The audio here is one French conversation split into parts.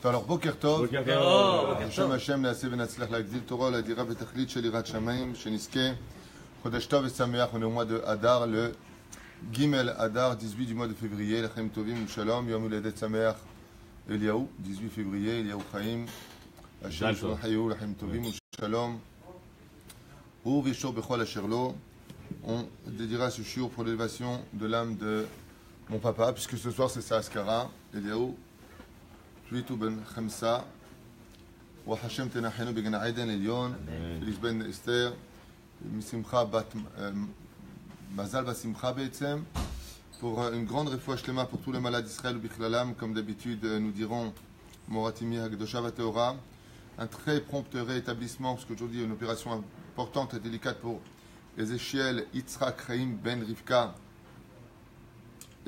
Alors, Boker Tov, Hashem Hashem, Neaseh Venatzlach Lagdil Torah, la Dira Betachlit, Shelirat Shamaim, Sheniske, Chodesh Tov et Sameach, on est au mois de Adar, le Gimel Adar, 18 du mois de février, Lachem Tovim, Shalom, Yom Uledet Sameach, Eliaou, 18 février, Eliaou Chaim, Hashem Shalom Hayou, Lachem Tovim, Shalom, Ou Vishor Bechol Asherlo, on dédiera ce shiur pour l'élévation de l'âme de mon papa, puisque ce soir c'est sa Askara, Eliaou, Tuitu ben Khamsa, Wa Hashem Tenachenu Began Aiden Elion, Félix ben Esther, Misimcha Bat Mazal Basimcha Be'etzem, pour une grande refoua shlema pour tous les malades d'Israël ou Bichlalam, comme d'habitude nous dirons Moratimi Hagdosha Vateora, un très prompt rétablissement, parce qu'aujourd'hui il y a une opération importante et délicate pour les Échiel Yitzhak Chaim ben Rivka,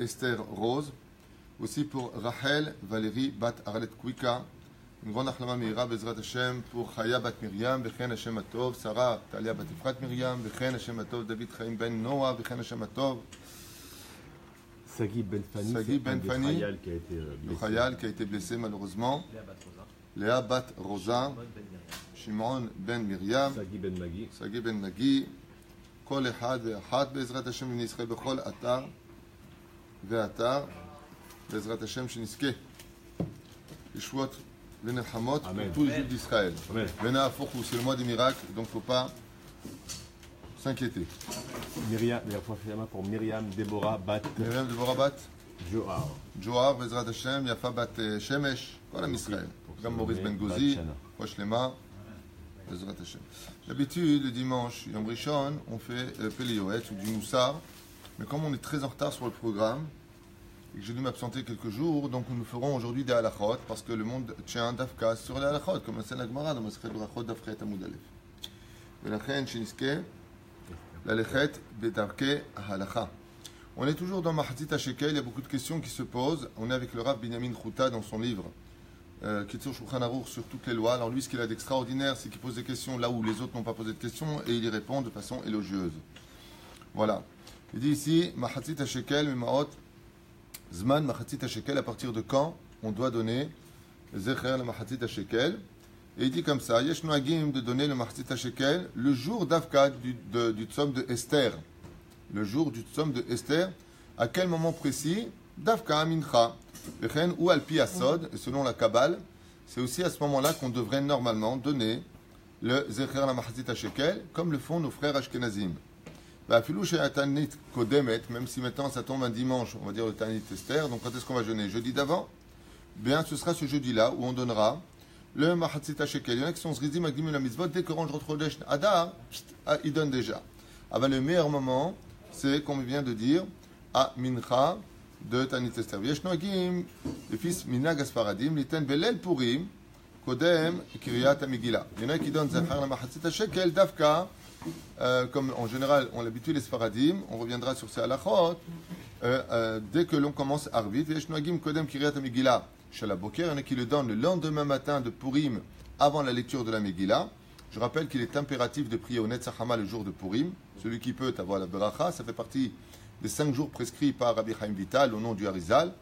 Esther Rose, aussi pour Rachel Valérie Bat Arlet Kwika, une grande achlama meira Bezrat Hashem pour Chaya Bat Miriam, Bechen Hashem Atov, Sarah Talia Bat Efrat Miriam, Bechen Hashem Atov, David Chaim ben Noah, Bechen Hashem Atov, Sagi Ben Fani, le Chayal qui a été blessé malheureusement, Léa Bat Rosa, Shimon ben Miriam, Sagi ben Magi, Kol Echad Ve'achad Bezrat Hashem B'nei Yisrael Bechol Atar Ve'atar Bezrat Hashem Sheniske Yeshuot Venelhamot pour tous les Juifs d'Israël. Vena Fochou, c'est le mois des miracles, donc il ne faut pas s'inquiéter. Myriam, pour Myriam, Déborah, Bat Joar, Bezrat Hashem, Yafa Bat Shemesh, Kolam Israël. Comme Maurice Ben Gozi, Rosh Lema, Bezrat Hashem. D'habitude, le dimanche, Yom Rishon, on fait Péléoët ou du Moussar, mais comme on est très en retard sur le programme, et que j'ai dû m'absenter quelques jours, donc nous ferons aujourd'hui des halachot, parce que le monde tient d'afka sur les halachot, comme c'est la Gemara dans Masechet Brachot d'Afret Amud Aleph. Velachen Sheniske, l'alechet bedarke halacha. On est toujours dans Mahatzit HaShekel, il y a beaucoup de questions qui se posent. On est avec le Rav Binyamin Chouta dans son livre Kitzur Shulchan Aruch sur toutes les lois. Alors lui, ce qu'il a d'extraordinaire, c'est qu'il pose des questions là où les autres n'ont pas posé de questions et il y répond de façon élogieuse. Voilà. Il dit ici, Mahatzit HaShekel, Mimaot, Zman Mahatzit HaShekel, à partir de quand on doit donner Zecher le Mahatzit HaShekel. Et il dit comme ça, Yesh Noagim de donner le Mahatzit HaShekel le jour d'Avka du Tzom de Esther. Le jour du Tzom de Esther, à quel moment précis? D'Avka Mincha. Ou Alpi Asod, et selon la Kabbale, c'est aussi à ce moment-là qu'on devrait normalement donner le Zecher la Mahatzit HaShekel, comme le font nos frères Ashkenazim. Même si maintenant ça tombe un dimanche, on va dire le Tanit Esther, donc quand est-ce qu'on va jeûner? Jeudi d'avant? Bien, ce sera ce jeudi-là où on donnera le Mahatzit HaShekel. Il y en a qui sont Zrizim Agdim la Mitzvot, dès que range Chodesh Adar, ils donnent déjà. Alors le meilleur moment, c'est, comme vient de dire, à Mincha de Tanit Esther. Yeshno Agim, le fils Minag Asfaradim, l'iten Belel Purim, Kodem Kiryat Amigila. Il y en a qui donnent Zachar la Mahatzit HaShekel, Davka, comme en général on l'habitue les Sfaradim, on reviendra sur ces halachot, dès que l'on commence Arvit, Yeshno Agim Kodem Kiryat Amigila. Shalaboker, il y en a qui le donnent le lendemain matin de Purim avant la lecture de la Megillah. Je rappelle qu'il est impératif de prier au Netzachama le jour de Purim. Celui qui peut avoir la Beracha, ça fait partie des 5 jours prescrits par Rabbi Chaim Vital au nom du Harizal.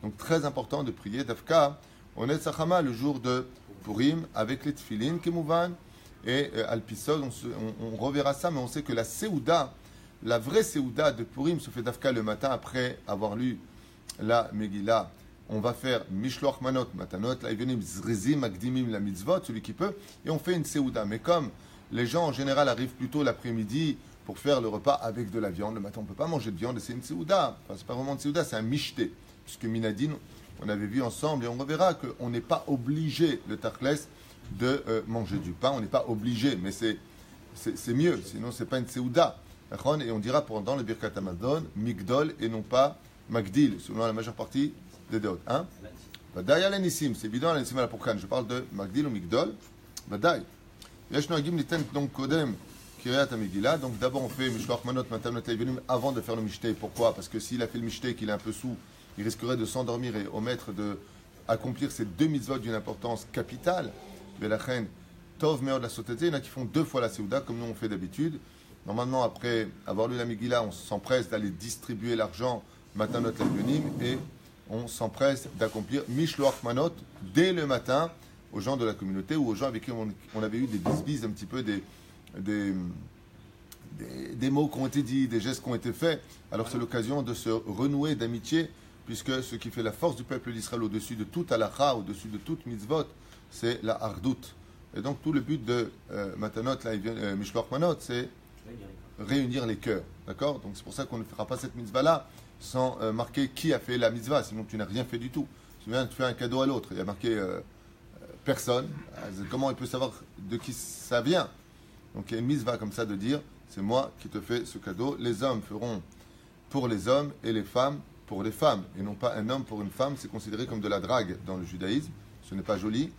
Donc très important de prier d'Afka au Netzachama le jour de Purim avec les Tfilin, Kemouvan, et Alpisod. On reverra ça, mais on sait que la Seouda, la vraie Seouda de Purim se fait d'Afka le matin après avoir lu la Megillah. On va faire Mishloach Manot Matanot, là, Zrizim Akdimim la Mitzvot, celui qui peut, et on fait une Seouda. Mais comme les gens en général arrivent plutôt l'après-midi pour faire le repas avec de la viande, le matin on ne peut pas manger de viande, et c'est une Seouda. Enfin, c'est pas vraiment une Seouda, c'est un Mishté. Puisque Minadine, on avait vu ensemble, et on reverra qu'on n'est pas obligé, le Tachles, de manger du pain. On n'est pas obligé, mais c'est mieux, sinon c'est pas une Seouda. Et on dira pendant le Birkat Hamazon, Migdol et non pas Magdil, selon la majeure partie des Deot. Hein? Vadaï al Nissim, c'est évident, al Nissim à la Pourkan. Je parle de Magdil ou Migdol. Vadaï. Yesh Noagim Niten donc Kodem Kiryat Amigila. Donc d'abord on fait Mishloach Manot Matanot Levinim avant de faire le Mishté. Pourquoi? Parce que s'il a fait le Mishté, qu'il est un peu sous, il risquerait de s'endormir et omettre de accomplir ces 2 mitzvot d'une importance capitale. Velachen Tov Meod la Soteté. Il y en a qui font 2 fois la Seouda, comme nous on fait d'habitude. Normalement, après avoir lu la Megillah, on s'empresse d'aller distribuer l'argent Matanot Levinim et on s'empresse d'accomplir Mishloach Manot dès le matin aux gens de la communauté ou aux gens avec qui on avait eu des bisbises un petit peu, des mots qui ont été dits, des gestes qui ont été faits. Alors c'est l'occasion de se renouer d'amitié, puisque ce qui fait la force du peuple d'Israël au-dessus de toute halakha, au-dessus de toute mitzvot, c'est la hardout. Et donc tout le but de Matanot, Mishloach Manot, c'est réunir les cœurs. D'accord? Donc c'est pour ça qu'on ne fera pas cette mitzvah-là sans marquer qui a fait la mitzvah, sinon tu n'as rien fait du tout. Tu viens de faire un cadeau à l'autre, il y a marqué personne. Comment il peut savoir de qui ça vient? Donc il y a une mitzvah comme ça de dire, c'est moi qui te fais ce cadeau. Les hommes feront pour les hommes et les femmes pour les femmes. Et non pas un homme pour une femme, c'est considéré comme de la drague dans le judaïsme. Ce n'est pas joli.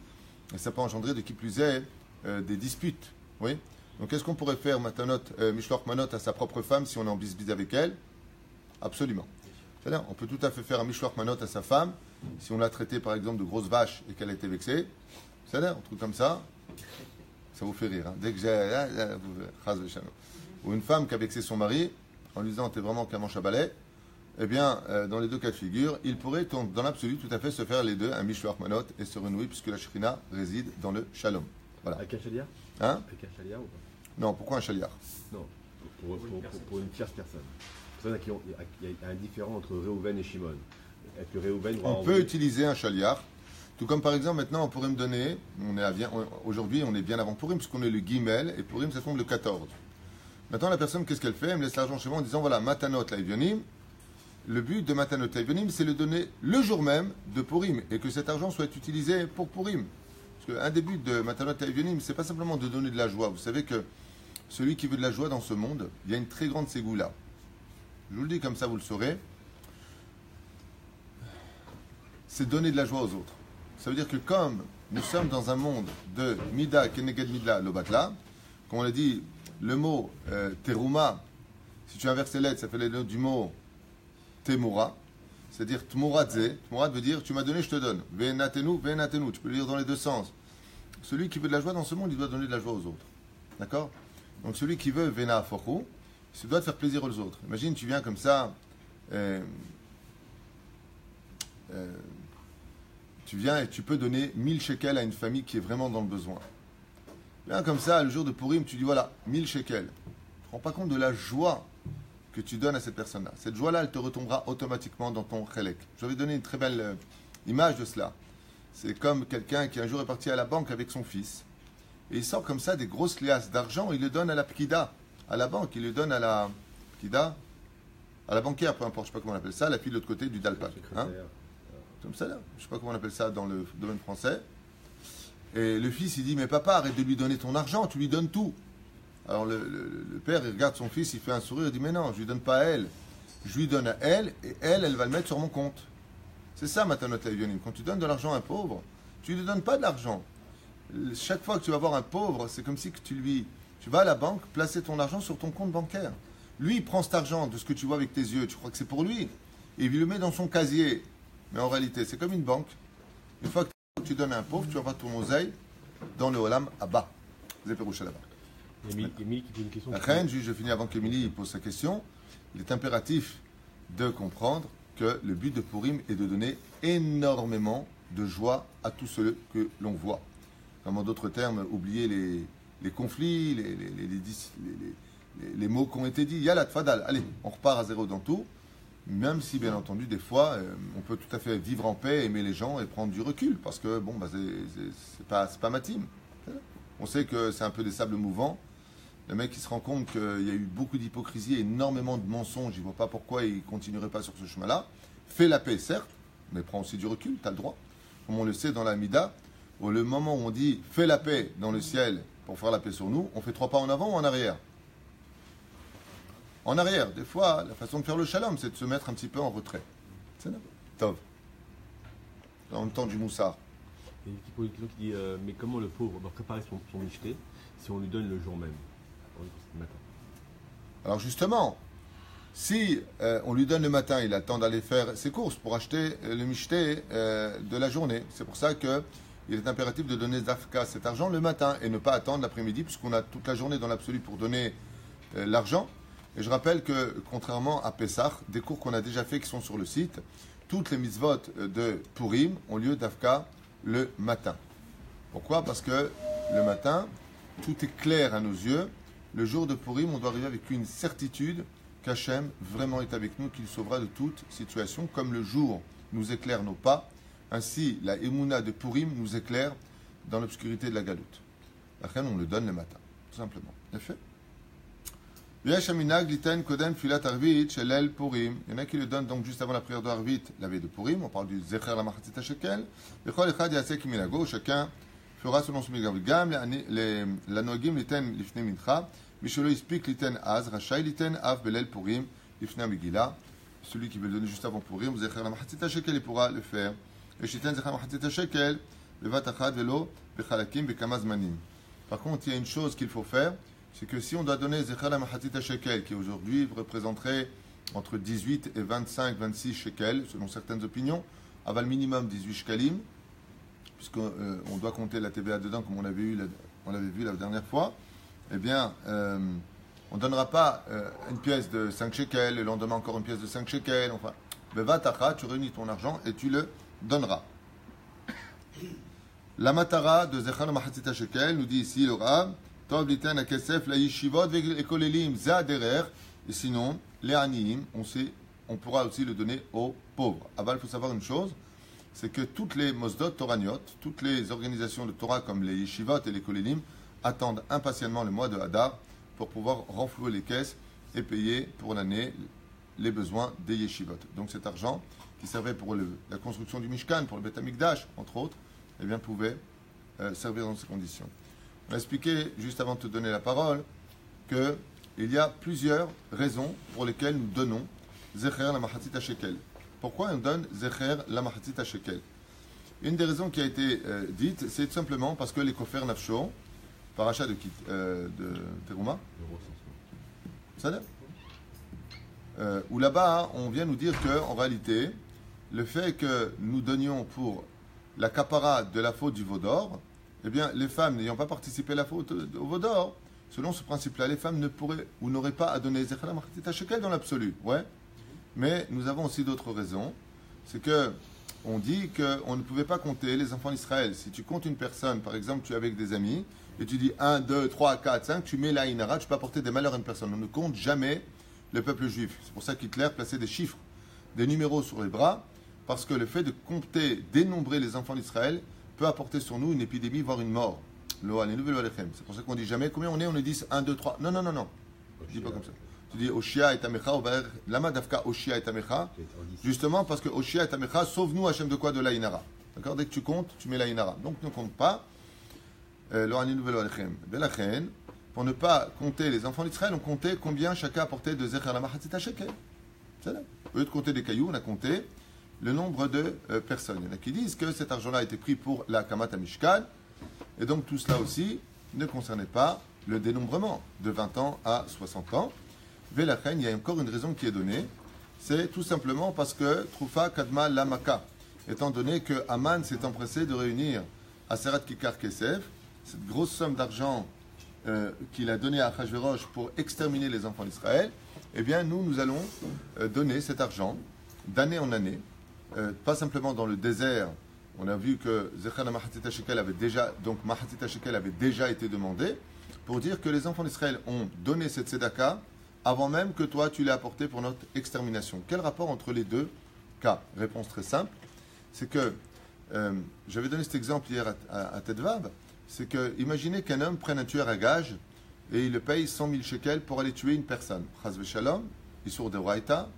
Et ça peut engendrer de qui plus est des disputes. Oui. Donc est-ce qu'on pourrait faire Mishloach Manot à sa propre femme si on est en bisbise avec elle? Absolument. C'est-à-dire, on peut tout à fait faire un Mishloach Manot à sa femme si on l'a traité par exemple de grosse vache et qu'elle a été vexée. C'est-à-dire, un truc comme ça, ça vous fait rire. Hein. Dès que j'ai... Ou une femme qui a vexé son mari en lui disant t'es vraiment qu'un manche à balai, eh bien, dans les deux cas de figure, il pourrait, dans l'absolu, tout à fait se faire les deux, un Mishloach Manot, et se renouer, puisque la Shrina réside dans le Shalom. Voilà. Avec un chaliar? Hein? Avec un chaliar ou pas? Non, pourquoi un chaliar? Non, pour une tierce personne. C'est ça qu'il y a un différent entre Réhouven et Shimon. Est-ce que Réhouven on peut utiliser un chaliar, tout comme par exemple, maintenant, on pourrait me donner, aujourd'hui, on est bien avant Purim, puisqu'on est le Gimel, et Purim, ça tombe le 14. Maintenant, la personne, qu'est-ce qu'elle fait? Elle me laisse l'argent chez moi en disant, voilà, Matanot Laivionim. Le but de Matanot Laivionim, c'est le donner le jour même de Purim, et que cet argent soit utilisé pour Purim. Parce qu'un des buts de Matanot Laivionim, c'est pas simplement de donner de la joie. Vous savez que celui qui veut de la joie dans ce monde, il y a une très grande ségoula. Je vous le dis comme ça, vous le saurez. C'est donner de la joie aux autres. Ça veut dire que comme nous sommes dans un monde de Mida, Keneged Midla, Lobatla, comme on l'a dit, le mot Teruma, si tu inverses les lettres, ça fait les lettres du mot Temura, c'est-à-dire Tmuradze. Tmurat veut dire tu m'as donné, je te donne. Venatenu, venatenu. Tu peux le lire dans les deux sens. Celui qui veut de la joie dans ce monde, il doit donner de la joie aux autres. D'accord? Donc celui qui veut Vena Fochu, il se doit de faire plaisir aux autres. Imagine, tu viens comme ça, tu viens et tu peux donner 1000 shekels à une famille qui est vraiment dans le besoin. Bien comme ça, le jour de Purim, tu dis voilà, 1000 shekels. Tu ne te rends pas compte de la joie que tu donnes à cette personne-là. Cette joie-là, elle te retombera automatiquement dans ton chelek. Je vais donner une très belle image de cela. C'est comme quelqu'un qui un jour est parti à la banque avec son fils. Et il sort comme ça des grosses liasses d'argent, il le donne à la pkida, à la banque, il le donne à la pkida, à la banquière, peu importe, je ne sais pas comment on appelle ça, la fille de l'autre côté du dalpak. Hein, comme ça là, je ne sais pas comment on appelle ça dans le domaine français. Et le fils, il dit, mais papa, arrête de lui donner ton argent, tu lui donnes tout. Alors le père, il regarde son fils, il fait un sourire, il dit, mais non, je ne lui donne pas à elle. Je lui donne à elle, et elle va le mettre sur mon compte. C'est ça, Matanot Laivionim. Quand tu donnes de l'argent à un pauvre, tu ne lui donnes pas de l'argent. Chaque fois que tu vas voir un pauvre, c'est comme si que tu vas à la banque, placer ton argent sur ton compte bancaire. Lui, il prend cet argent de ce que tu vois avec tes yeux, tu crois que c'est pour lui, et il le met dans son casier. Mais en réalité, c'est comme une banque. Une fois que tu donnes à un pauvre, tu envoies ton oseille dans le Olam Abba. Zéperoucha là-bas. Émilie qui pose une question. La reine, je finis avant qu'Émilie pose sa question. Il est impératif de comprendre que le but de Purim est de donner énormément de joie à tous ceux que l'on voit. En d'autres termes, oublier les conflits, les mots qui ont été dits. Yalla, tfadal, allez, on repart à zéro dans tout. Même si, bien entendu, des fois, on peut tout à fait vivre en paix, aimer les gens et prendre du recul. Parce que, bon, c'est pas ma team. On sait que c'est un peu des sables mouvants. Le mec, il se rend compte qu'il y a eu beaucoup d'hypocrisie, énormément de mensonges. Il ne voit pas pourquoi il ne continuerait pas sur ce chemin-là. Fais la paix, certes, mais prends aussi du recul, tu as le droit. Comme on le sait dans la Mida, au le moment où on dit « fais la paix dans le ciel pour faire la paix sur nous », on fait 3 pas en avant ou en arrière? En arrière. Des fois, la façon de faire le shalom, c'est de se mettre un petit peu en retrait. C'est là. Tov. En même temps du moussard. Et qui pose une question qui dit mais comment le pauvre doit préparer son michté si on lui donne le jour même, le matin? Alors justement, si on lui donne le matin, il a le temps d'aller faire ses courses pour acheter le michté de la journée. C'est pour ça qu'il est impératif de donner Zafka, cet argent, le matin et ne pas attendre l'après-midi, puisqu'on a toute la journée dans l'absolu pour donner l'argent. Et je rappelle que, contrairement à Pessah, des cours qu'on a déjà fait qui sont sur le site, toutes les mitzvot de Purim ont lieu d'Afka le matin. Pourquoi? Parce que le matin, tout est clair à nos yeux. Le jour de Purim, on doit arriver avec une certitude qu'Hachem vraiment est avec nous, qu'il sauvera de toute situation. Comme le jour nous éclaire nos pas, ainsi la Emouna de Purim nous éclaire dans l'obscurité de la galoute. La reine, on le donne le matin, tout simplement. Effet. Il y en a qui le donnent donc juste avant la prière de Harvit, la veille de Purim. On parle du Zecher la Machatzit HaShekel. Chacun fera selon son minhag. Gam la Noagim liten lifnei mincha. Mishelo ispik liten az rachai liten av belel Purim lifnei Megillah. Celui qui veut le donner juste avant Purim, Zecher la Machatzit HaShekel, il pourra le faire. Et shiten Zecher la Machatzit HaShekel bevat achad velo bechalakim bekama zmanim. Par contre, il y a une chose qu'il faut faire, c'est que si on doit donner Zecher la Machatzit HaShekel, qui aujourd'hui représenterait entre 18 et 25, 26 shekels, selon certaines opinions, aval minimum 18 shekalim, puisqu'on doit compter la TVA dedans, comme on l'avait vu la dernière fois, eh bien, on ne donnera pas une pièce de 5 shekels, le lendemain encore une pièce de 5 shekels, enfin, bevatacha, tu réunis ton argent et tu le donneras. La matara de Zecher la Machatzit HaShekel nous dit ici le Rav, Tov liten hakesef la yeshivot ve'kolelim za derer, et sinon, les aniim, on pourra aussi le donner aux pauvres. Aval, il faut savoir une chose, c'est que toutes les mosdot toraniot, toutes les organisations de Torah comme les yeshivot et les kolelim, attendent impatiemment le mois de Hadar pour pouvoir renflouer les caisses et payer pour l'année les besoins des yeshivot. Donc cet argent qui servait pour la construction du Mishkan, pour le Beth Amikdash, entre autres, eh bien, pouvait servir dans ces conditions. On a expliqué, juste avant de te donner la parole, qu'il y a plusieurs raisons pour lesquelles nous donnons Zecher la Machatzit HaShekel. Pourquoi on donne Zecher la Machatzit HaShekel? Une des raisons qui a été dite, c'est tout simplement parce que les Kofer Nafsho, paracha de Teruma, ça où là-bas, on vient nous dire qu'en réalité, le fait que nous donnions pour la capara de la faute du Vaudor, eh bien, les femmes n'ayant pas participé à la faute au Vaudor, selon ce principe-là, les femmes ne pourraient ou n'auraient pas à donner Zecher la Machatzit HaShekel dans l'absolu. Ouais. Mais nous avons aussi d'autres raisons. C'est que on dit qu'on ne pouvait pas compter les enfants d'Israël. Si tu comptes une personne, par exemple, tu es avec des amis, et tu dis 1, 2, 3, 4, 5, tu mets la inara, tu peux apporter des malheurs à une personne. On ne compte jamais le peuple juif. C'est pour ça qu'Hitler plaçait des chiffres, des numéros sur les bras, parce que le fait de compter, dénombrer les enfants d'Israël peut apporter sur nous une épidémie, voire une mort. C'est pour ça qu'on dit jamais combien on est 10, 1, 2, 3. Non. Je dis pas comme ça. Tu dis Oshia et Tamecha, Lama Dafka Oshia et Tamecha. Justement parce que Oshia et Tamecha, sauve-nous Hachem de quoi? De la Inara. D'accord? Dès que tu comptes, tu mets la Inara. Donc ne compte pas. Pour ne pas compter les enfants d'Israël, on comptait combien chacun apportait de Zecher la Machatzit HaShekel. C'est là. Au lieu de compter des cailloux, on a compté le nombre de personnes. Il y en a qui disent que cet argent-là a été pris pour la Kamat HaMishkan, et donc tout cela aussi ne concernait pas le dénombrement de 20 ans à 60 ans. Velachen, il y a encore une raison qui est donnée, c'est tout simplement parce que Troufa Kadma Lamaka, étant donné que Aman s'est empressé de réunir Aserat Kikar Kesef, cette grosse somme d'argent qu'il a donnée à Achashverosh pour exterminer les enfants d'Israël, eh bien nous allons donner cet argent d'année en année, pas simplement dans le désert. On a vu que Zecher la Machatzit HaShekel avait déjà, donc Machatzit HaShekel avait déjà été demandé, pour dire que les enfants d'Israël ont donné cette tzedaka avant même que toi tu l'aies apporté pour notre extermination. Quel rapport entre les deux cas? Réponse très simple, c'est que j'avais donné cet exemple hier à Tedvav, c'est que imaginez qu'un homme prenne un tueur à gage et il le paye 100 000 shekels pour aller tuer une personne. Chaz v'shalom, Isur de Raïta,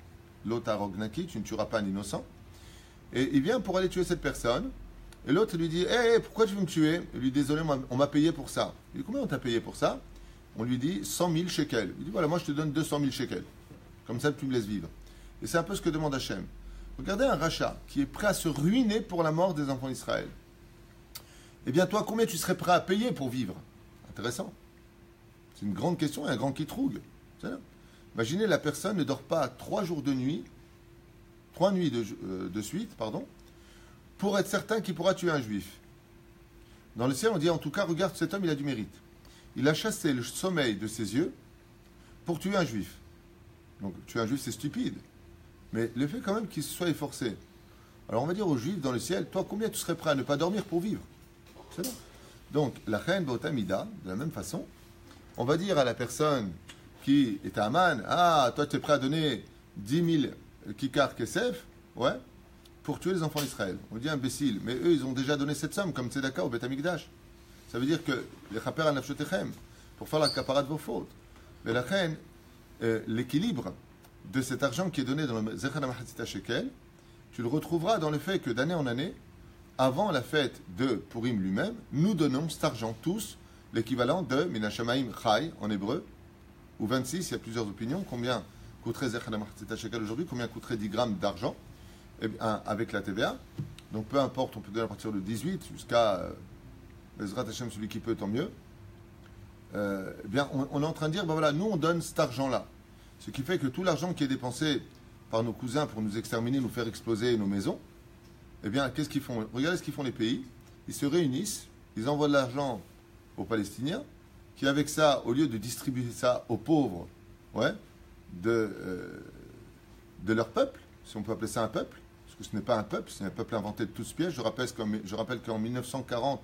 Lotarognaki, tu ne tueras pas un innocent. Et il vient pour aller tuer cette personne. Et l'autre lui dit pourquoi tu veux me tuer? Il lui dit désolé, on m'a payé pour ça. Il dit combien on t'a payé pour ça? On lui dit 100 000 shekels. Il dit voilà, moi je te donne 200 000 shekels. Comme ça tu me laisses vivre. Et c'est un peu ce que demande Hachem. Regardez un rachat qui est prêt à se ruiner pour la mort des enfants d'Israël. Eh bien toi, combien tu serais prêt à payer pour vivre? Intéressant. C'est une grande question et un grand kitrougue. Imaginez la personne ne dort pas 3 jours de nuit, 3 nuits de suite, pour être certain qu'il pourra tuer un juif. Dans le ciel, on dit en tout cas, regarde, cet homme, il a du mérite. Il a chassé le sommeil de ses yeux pour tuer un juif. Donc, tuer un juif, c'est stupide. Mais le fait quand même qu'il se soit efforcé Alors on va dire aux Juifs dans le ciel, toi combien tu serais prêt à ne pas dormir pour vivre? C'est bon. Donc la reine Botamida, de la même façon, on va dire à la personne qui est à Aman, ah toi tu es prêt à donner 10 000 kikar kesef, ouais, pour tuer les enfants d'Israël. On dit imbécile, mais eux ils ont déjà donné cette somme comme tzedaka au Beth Amikdash. Ça veut dire que les chaper al nafshotechem, pour faire la capara de vos fautes. Mais la reine, l'équilibre de cet argent qui est donné dans le Zechar HaMachatzit HaShekel, tu le retrouveras dans le fait que d'année en année, avant la fête de Purim lui-même, nous donnons cet argent tous, l'équivalent de Minashamaim Chai en hébreu, ou 26, il y a plusieurs opinions, combien coûterait Zechar HaMachatzit HaShekel aujourd'hui, combien coûterait 10 grammes d'argent, avec la TVA. Donc peu importe, on peut donner à partir de 18 jusqu'à Ezrat Hashem, celui qui peut, tant mieux. Eh bien, on est en train de dire, ben voilà, nous on donne cet argent-là. Ce qui fait que tout l'argent qui est dépensé par nos cousins pour nous exterminer, nous faire exploser nos maisons, eh bien, qu'est-ce qu'ils font? Regardez ce qu'ils font les pays. Ils se réunissent, ils envoient de l'argent aux Palestiniens, qui avec ça, au lieu de distribuer ça aux pauvres, ouais, de leur peuple, si on peut appeler ça un peuple, parce que ce n'est pas un peuple, c'est un peuple inventé de tous pièges. Je rappelle qu'en 1940,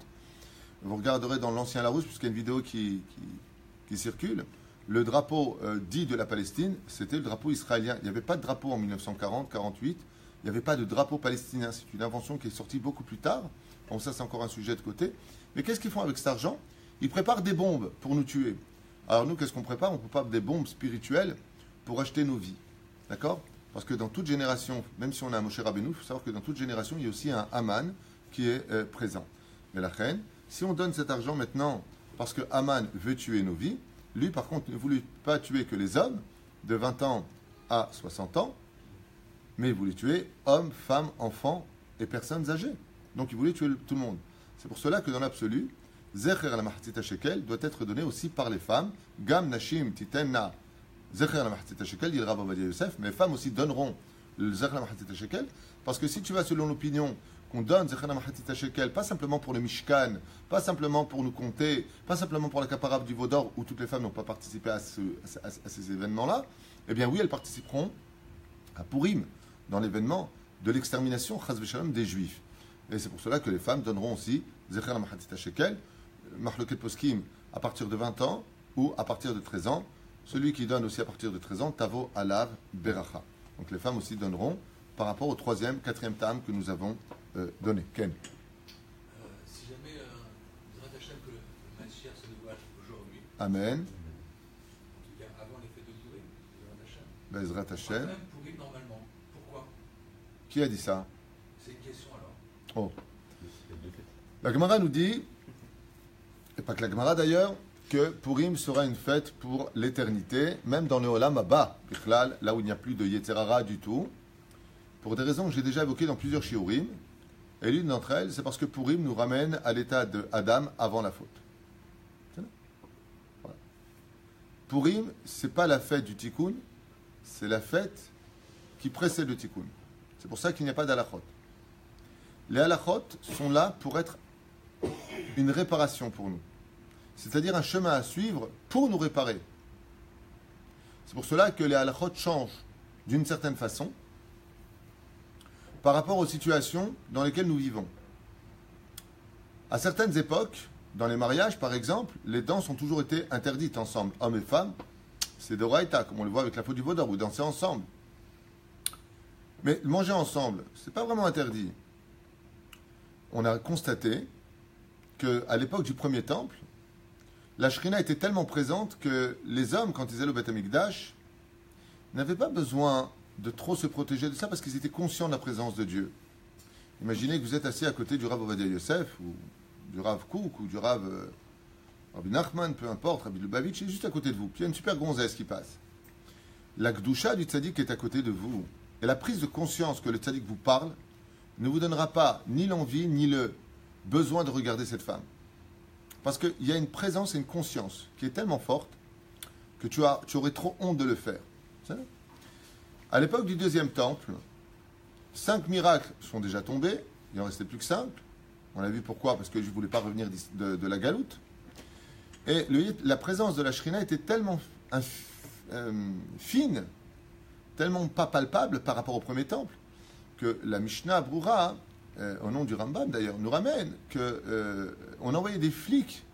vous regarderez dans l'Ancien Larousse, puisqu'il y a une vidéo qui circule, le drapeau dit de la Palestine, c'était le drapeau israélien. Il n'y avait pas de drapeau en 1940-48, il n'y avait pas de drapeau palestinien. C'est une invention qui est sortie beaucoup plus tard. Bon, ça, c'est encore un sujet de côté. Mais qu'est-ce qu'ils font avec cet argent? Ils préparent des bombes pour nous tuer. Alors nous, qu'est-ce qu'on prépare? On prépare des bombes spirituelles pour acheter nos vies. D'accord? Parce que dans toute génération, même si on a un Moshe Rabbeinu, il faut savoir que dans toute génération, il y a aussi un Haman qui est présent. Mais la reine, si on donne cet argent maintenant parce que Haman veut tuer nos vies, lui, par contre, ne voulait pas tuer que les hommes de 20 ans à 60 ans, mais il voulait tuer hommes, femmes, enfants et personnes âgées. Donc il voulait tuer tout le monde. C'est pour cela que dans l'absolu, Zecher al-Mahatzit HaShekel doit être donné aussi par les femmes. Gam Nashim Titenna Zecher al-Mahatzit HaShekel, dit le Rav Ovadia Yosef, mais les femmes aussi donneront le Zecher al-Mahatzit HaShekel, parce que si tu vas selon l'opinion qu'on donne Zecher al-Mahatzit HaShekel, pas simplement pour le Mishkan, pas simplement pour nous compter, pas simplement pour la caparabe du Vaudor, où toutes les femmes n'ont pas participé à ces événements-là, eh bien oui, elles participeront à Purim, dans l'événement de l'extermination, Chaz v'Shalom, des Juifs. Et c'est pour cela que les femmes donneront aussi Zecher al-Mahatzit HaShekel, Mahloket Poskim à partir de 20 ans ou à partir de 13 ans. Celui qui donne aussi à partir de 13 ans, Tavo Alav Beracha. Donc les femmes aussi donneront par rapport au 3e, 4e tam que nous avons donné. Ken. Si jamais Zrat Hashem que le Mashiach se dévoile aujourd'hui, Amen. en tout cas avant les fêtes de Purim, Bezrat Zrat Hashem, Hashem. même Purim normalement. Pourquoi? Qui a dit ça? C'est une question alors. Oh. La Gemara nous dit, et pas que la Gemara d'ailleurs, que Purim sera une fête pour l'éternité, même dans le Olam Abba, Bichlal, là où il n'y a plus de Yetzerara du tout, pour des raisons que j'ai déjà évoquées dans plusieurs shiurim. Et l'une d'entre elles, c'est parce que Purim nous ramène à l'état de Adam avant la faute. Voilà. Purim, c'est pas la fête du Tikkun, c'est la fête qui précède le Tikkun. C'est pour ça qu'il n'y a pas d'halachot. Les halachot sont là pour être une réparation pour nous. C'est-à-dire un chemin à suivre pour nous réparer. C'est pour cela que les halachot changent d'une certaine façon par rapport aux situations dans lesquelles nous vivons. À certaines époques, dans les mariages par exemple, les danses ont toujours été interdites ensemble. Hommes et femmes, c'est de Raïta, comme on le voit avec la faute du Vaudor, vous dansez ensemble. Mais manger ensemble, c'est pas vraiment interdit. On a constaté qu'à l'époque du premier temple, la Shrina était tellement présente que les hommes, quand ils allaient au Beth Amikdash, n'avaient pas besoin de trop se protéger de ça parce qu'ils étaient conscients de la présence de Dieu. Imaginez que vous êtes assis à côté du Rav Ovadia Yosef, ou du Rav Kouk, ou du Rav Rabbi Nachman, peu importe, Rabbi Lubavitch, il est juste à côté de vous. Puis il y a une super gonzesse qui passe. La Gdusha du tzaddik est à côté de vous. Et la prise de conscience que le tzaddik vous parle ne vous donnera pas ni l'envie, ni le besoin de regarder cette femme. Parce qu'il y a une présence et une conscience qui est tellement forte que tu aurais trop honte de le faire. À l'époque du deuxième temple, 5 miracles sont déjà tombés. Il n'en restait plus que 5. On a vu pourquoi, parce que je ne voulais pas revenir de la galoute. Et la présence de la Shrina était tellement fine, tellement pas palpable par rapport au premier temple, que la Mishnah Broura, au nom du Rambam d'ailleurs, nous ramène qu'on envoyait des flics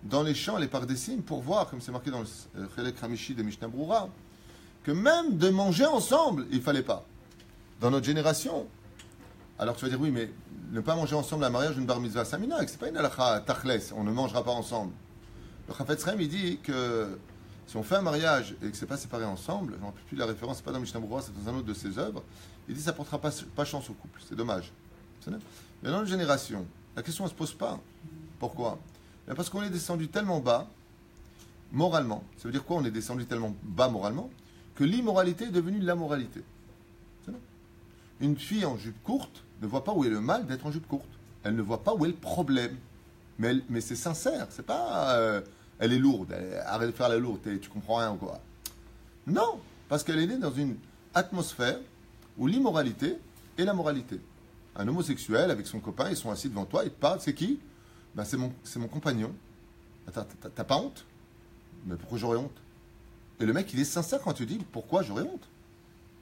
dans les champs et les Pardessim pour voir, comme c'est marqué dans le Chelek Hamishi de Mishnah Broura, que même de manger ensemble, il ne fallait pas. Dans notre génération. Alors tu vas dire, oui, mais ne pas manger ensemble à un mariage d'une bar mitzvah, c'est un minhag, c'est pas une halakha tachles, on ne mangera pas ensemble. Le Chafetz Chaim, il dit que si on fait un mariage et que c'est pas séparé ensemble, je ne me rappelle plus de la référence, c'est pas dans Mishnah Broura, c'est dans un autre de ses œuvres, il dit que ça ne portera pas chance au couple, c'est dommage. Mais dans notre génération, la question ne se pose pas. Pourquoi? Parce qu'on est descendu tellement bas, moralement. Ça veut dire quoi? On est descendu tellement bas moralement que l'immoralité est devenue la moralité. Une fille en jupe courte ne voit pas où est le mal d'être en jupe courte. Elle ne voit pas où est le problème. Mais c'est sincère. C'est pas elle est lourde. Arrête de faire la lourde. Tu comprends rien ou quoi? Non, parce qu'elle est née dans une atmosphère où l'immoralité est la moralité. Un homosexuel avec son copain, ils sont assis devant toi, ils te parlent. C'est qui? Ben, c'est mon compagnon. T'as pas honte? Mais pourquoi j'aurais honte? Et le mec, il est sincère quand tu dis pourquoi j'aurais honte.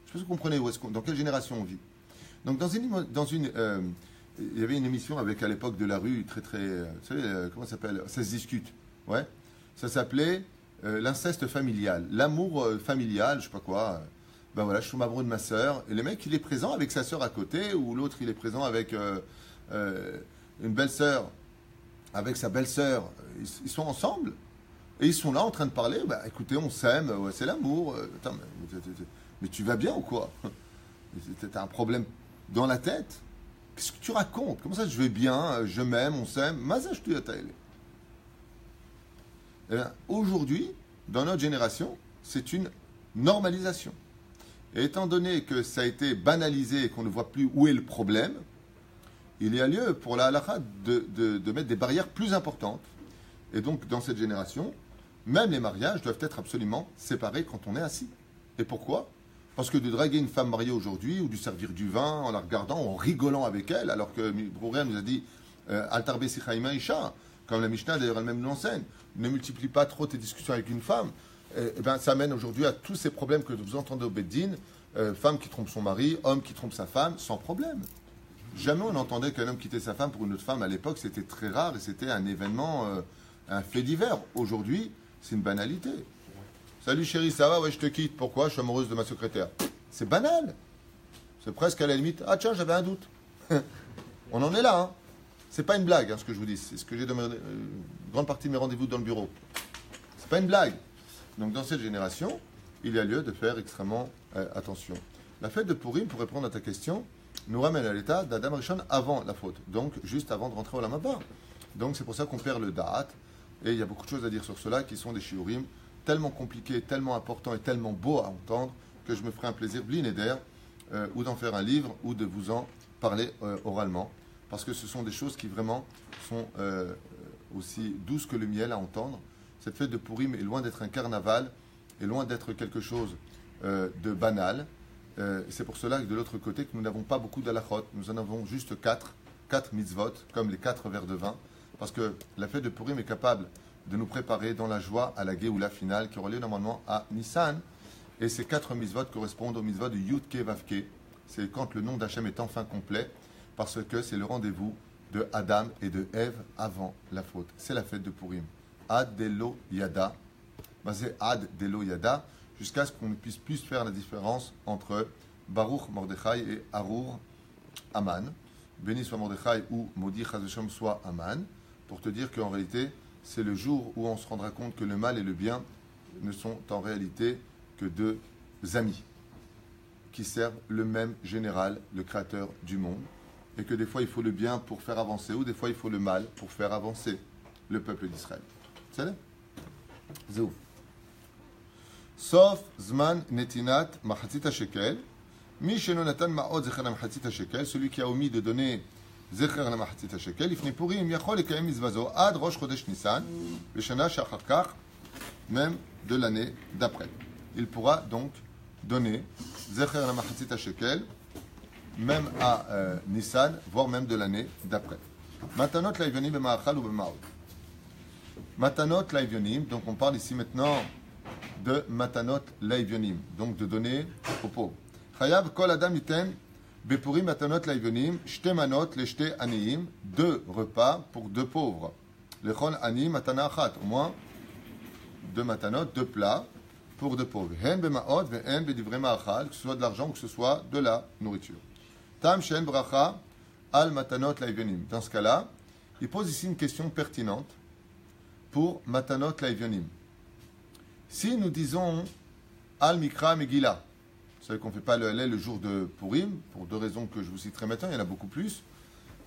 Je sais pas si vous comprenez dans quelle génération on vit. Donc il y avait une émission avec à l'époque de la rue très vous savez comment ça s'appelle? Ça se discute. Ouais. Ça s'appelait l'inceste familial, l'amour familial, je sais pas quoi. Ben voilà, je suis amoureux de ma sœur et le mec il est présent avec sa sœur à côté ou l'autre il est présent avec une belle-sœur avec sa belle-sœur. Ils sont ensemble et ils sont là en train de parler. Bah écoutez, on s'aime, ouais, c'est l'amour. Attends, mais tu vas bien ou quoi? T'as un problème dans la tête? Qu'est-ce que tu racontes? Comment ça je vais bien? Je m'aime, on s'aime. Mazaj tu aujourd'hui, dans notre génération, c'est une normalisation. Et étant donné que ça a été banalisé et qu'on ne voit plus où est le problème, il y a lieu pour la halakha de mettre des barrières plus importantes. Et donc, dans cette génération, même les mariages doivent être absolument séparés quand on est assis. Et pourquoi? Parce que de draguer une femme mariée aujourd'hui, ou de servir du vin en la regardant, en rigolant avec elle, alors que Brouria nous a dit Altarbe Sichaima Isha, comme la Mishnah d'ailleurs elle-même nous l'enseigne, ne multiplie pas trop tes discussions avec une femme, et ben, ça mène aujourd'hui à tous ces problèmes que vous entendez au Beddin, femme qui trompe son mari, homme qui trompe sa femme, sans problème. Jamais on entendait qu'un homme quittait sa femme pour une autre femme. À l'époque, c'était très rare et c'était un événement, un fait divers. Aujourd'hui, c'est une banalité. Salut chérie, ça va? Ouais, je te quitte. Pourquoi? Je suis amoureuse de ma secrétaire. C'est banal. C'est presque à la limite. Ah tiens, j'avais un doute. On en est là. Hein. C'est pas une blague, hein, ce que je vous dis. C'est ce que j'ai dans grande partie de mes rendez-vous dans le bureau. C'est pas une blague. Donc dans cette génération, il y a lieu de faire extrêmement attention. La fête de Purim, pour répondre à ta question, nous ramène à l'état d'Adam Rishon avant la faute. Donc juste avant de rentrer au Olam Haba. Donc c'est pour ça qu'on perd le da'at. Et il y a beaucoup de choses à dire sur cela qui sont des shiurim tellement compliqués, tellement importants et tellement beaux à entendre que je me ferai un plaisir blinéder ou d'en faire un livre ou de vous en parler oralement. Parce que ce sont des choses qui vraiment sont aussi douces que le miel à entendre. Cette fête de Purim est loin d'être un carnaval, est loin d'être quelque chose de banal. C'est pour cela que de l'autre côté, que nous n'avons pas beaucoup d'halachot. Nous en avons juste 4 mitzvot, comme les 4 verres de vin. Parce que la fête de Purim est capable de nous préparer dans la joie à la Géoula finale qui aura lieu normalement à Nissan. Et ces 4 mitzvot correspondent aux mitzvot de Yud-Ke Vav-Ke. C'est quand le nom d'Hachem est enfin complet, parce que c'est le rendez-vous de Adam et de Ève avant la faute. C'est la fête de Purim. Ad Delo Yada. C'est Ad Delo Yada, jusqu'à ce qu'on ne puisse plus faire la différence entre Baruch Mordechai et Arur Aman. Béni soit Mordechai ou maudit Chazesham soit Aman, pour te dire qu'en réalité, c'est le jour où on se rendra compte que le mal et le bien ne sont en réalité que deux amis qui servent le même général, le créateur du monde, et que des fois il faut le bien pour faire avancer, ou des fois il faut le mal pour faire avancer le peuple d'Israël. C'est ça? Zéou. Sauf Zman Netinat Machatzit Shekel. Mishenonatan Ma'od Zecher Machatzit Shekel, celui qui a omis de donner Zecher Machatzit Shekel, Ifne Purim Yachol Ekayem Mizvazo Ad Rosh Chodesh Nissan, Beshana Shachar Kach, même de l'année d'après. Il pourra donc donner Zecher Machatzit Shekel, même à Nissan, voire même de l'année d'après. Matanot Laivyonim B'Ma'achal ou B'Ma'od. Matanot Laivyonim, donc on parle ici maintenant de Matanot Laivyonim, donc de donner aux pauvres. Chayav kol adam iten Bepurim matanot laïvenim, shte manot le shte aniim, 2 repas pour 2 pauvres. Lechol ani matana achat, au moins 2 matanot, 2 plats pour 2 pauvres. Hen bemaot ve hen bedivre ma'achal, que ce soit de l'argent ou que ce soit de la nourriture. Tam shen bracha al matanot laïvenim. Dans ce cas-là, il pose ici une question pertinente pour matanot laïvenim. Si nous disons al mikra megillah, vous savez qu'on ne fait pas le Hallel le jour de Purim, pour 2 raisons que je vous citerai maintenant, il y en a beaucoup plus.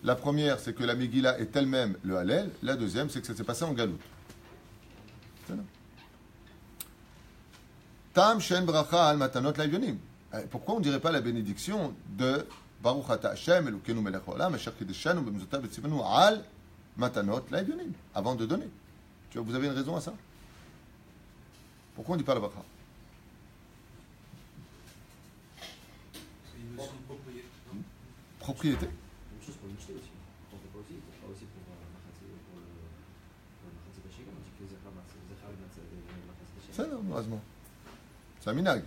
La première, c'est que la Megillah est elle-même le Hallel. La deuxième, c'est que ça s'est passé en Galout. Tam shen bracha al matanot laïvenim. Pourquoi on ne dirait pas la bénédiction de Baruch ata Hashem Elokeinu melech haolam asher kideshanu b'mitzvotav v'tzivanu al matanot laïvenim, avant de donner. Tu vois, vous avez une raison à ça? Pourquoi on ne dit pas la bracha? C'est une notion de propriété. Non Propriété. Même chose pour l'Inchté aussi. On ne fait pas aussi pour le Machatzit Hashegam, on dit que Zechar le Machatzit Hashegam. בסדר, נו, אז מה? זה המנהג.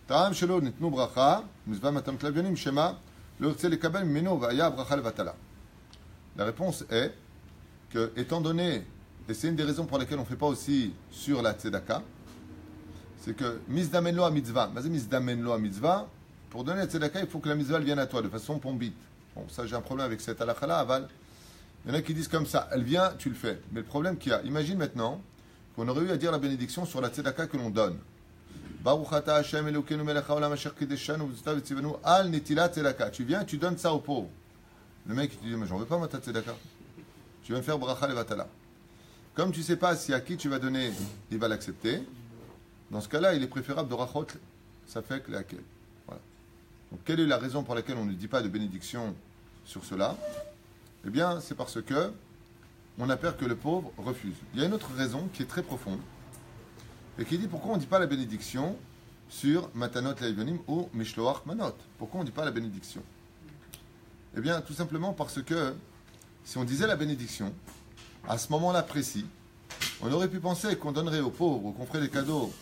טעם שלא ניתנו ברכה, מצווה מתנות לאביונים, שמה? לא ירצה לקבל ממנו, והיה ברכה לבטלה. La réponse est que, étant donné, et c'est une des raisons pour lesquelles on ne fait pas aussi sur la tzedaka, c'est que mizdamen lo a mitzvah. Mais mizdamen lo a mitzvah, pour donner la tzedaka, il faut que la mitzvah elle vienne à toi de façon pombite. Bon, ça j'ai un problème avec cette halakha-là, aval. Il y en a qui disent comme ça, elle vient, tu le fais. Mais le problème qu'il y a, imagine maintenant qu'on aurait eu à dire la bénédiction sur la tzedaka que l'on donne. Baruch ata Hashem Elokeinu melech haolam asher kideshanu b'mitzvotav v'tzivanu al netilat tzedaka. Tu viens, tu donnes ça aux pauvres. Le mec il te dit, mais j'en veux pas moi ta tzedaka. Tu viens me faire bracha levatala. Comme tu ne sais pas si à qui tu vas donner, il va l'accepter. Dans ce cas-là, il est préférable de rachot, ça fait que laquelle. Voilà. Donc, quelle est la raison pour laquelle on ne dit pas de bénédiction sur cela? Eh bien, c'est parce que on a peur que le pauvre refuse. Il y a une autre raison qui est très profonde et qui dit pourquoi on ne dit pas la bénédiction sur matanot laïvenim ou mishloach manot. Pourquoi on ne dit pas la bénédiction? Eh bien, tout simplement parce que si on disait la bénédiction, à ce moment-là précis, on aurait pu penser qu'on donnerait aux pauvres ou qu'on ferait des cadeaux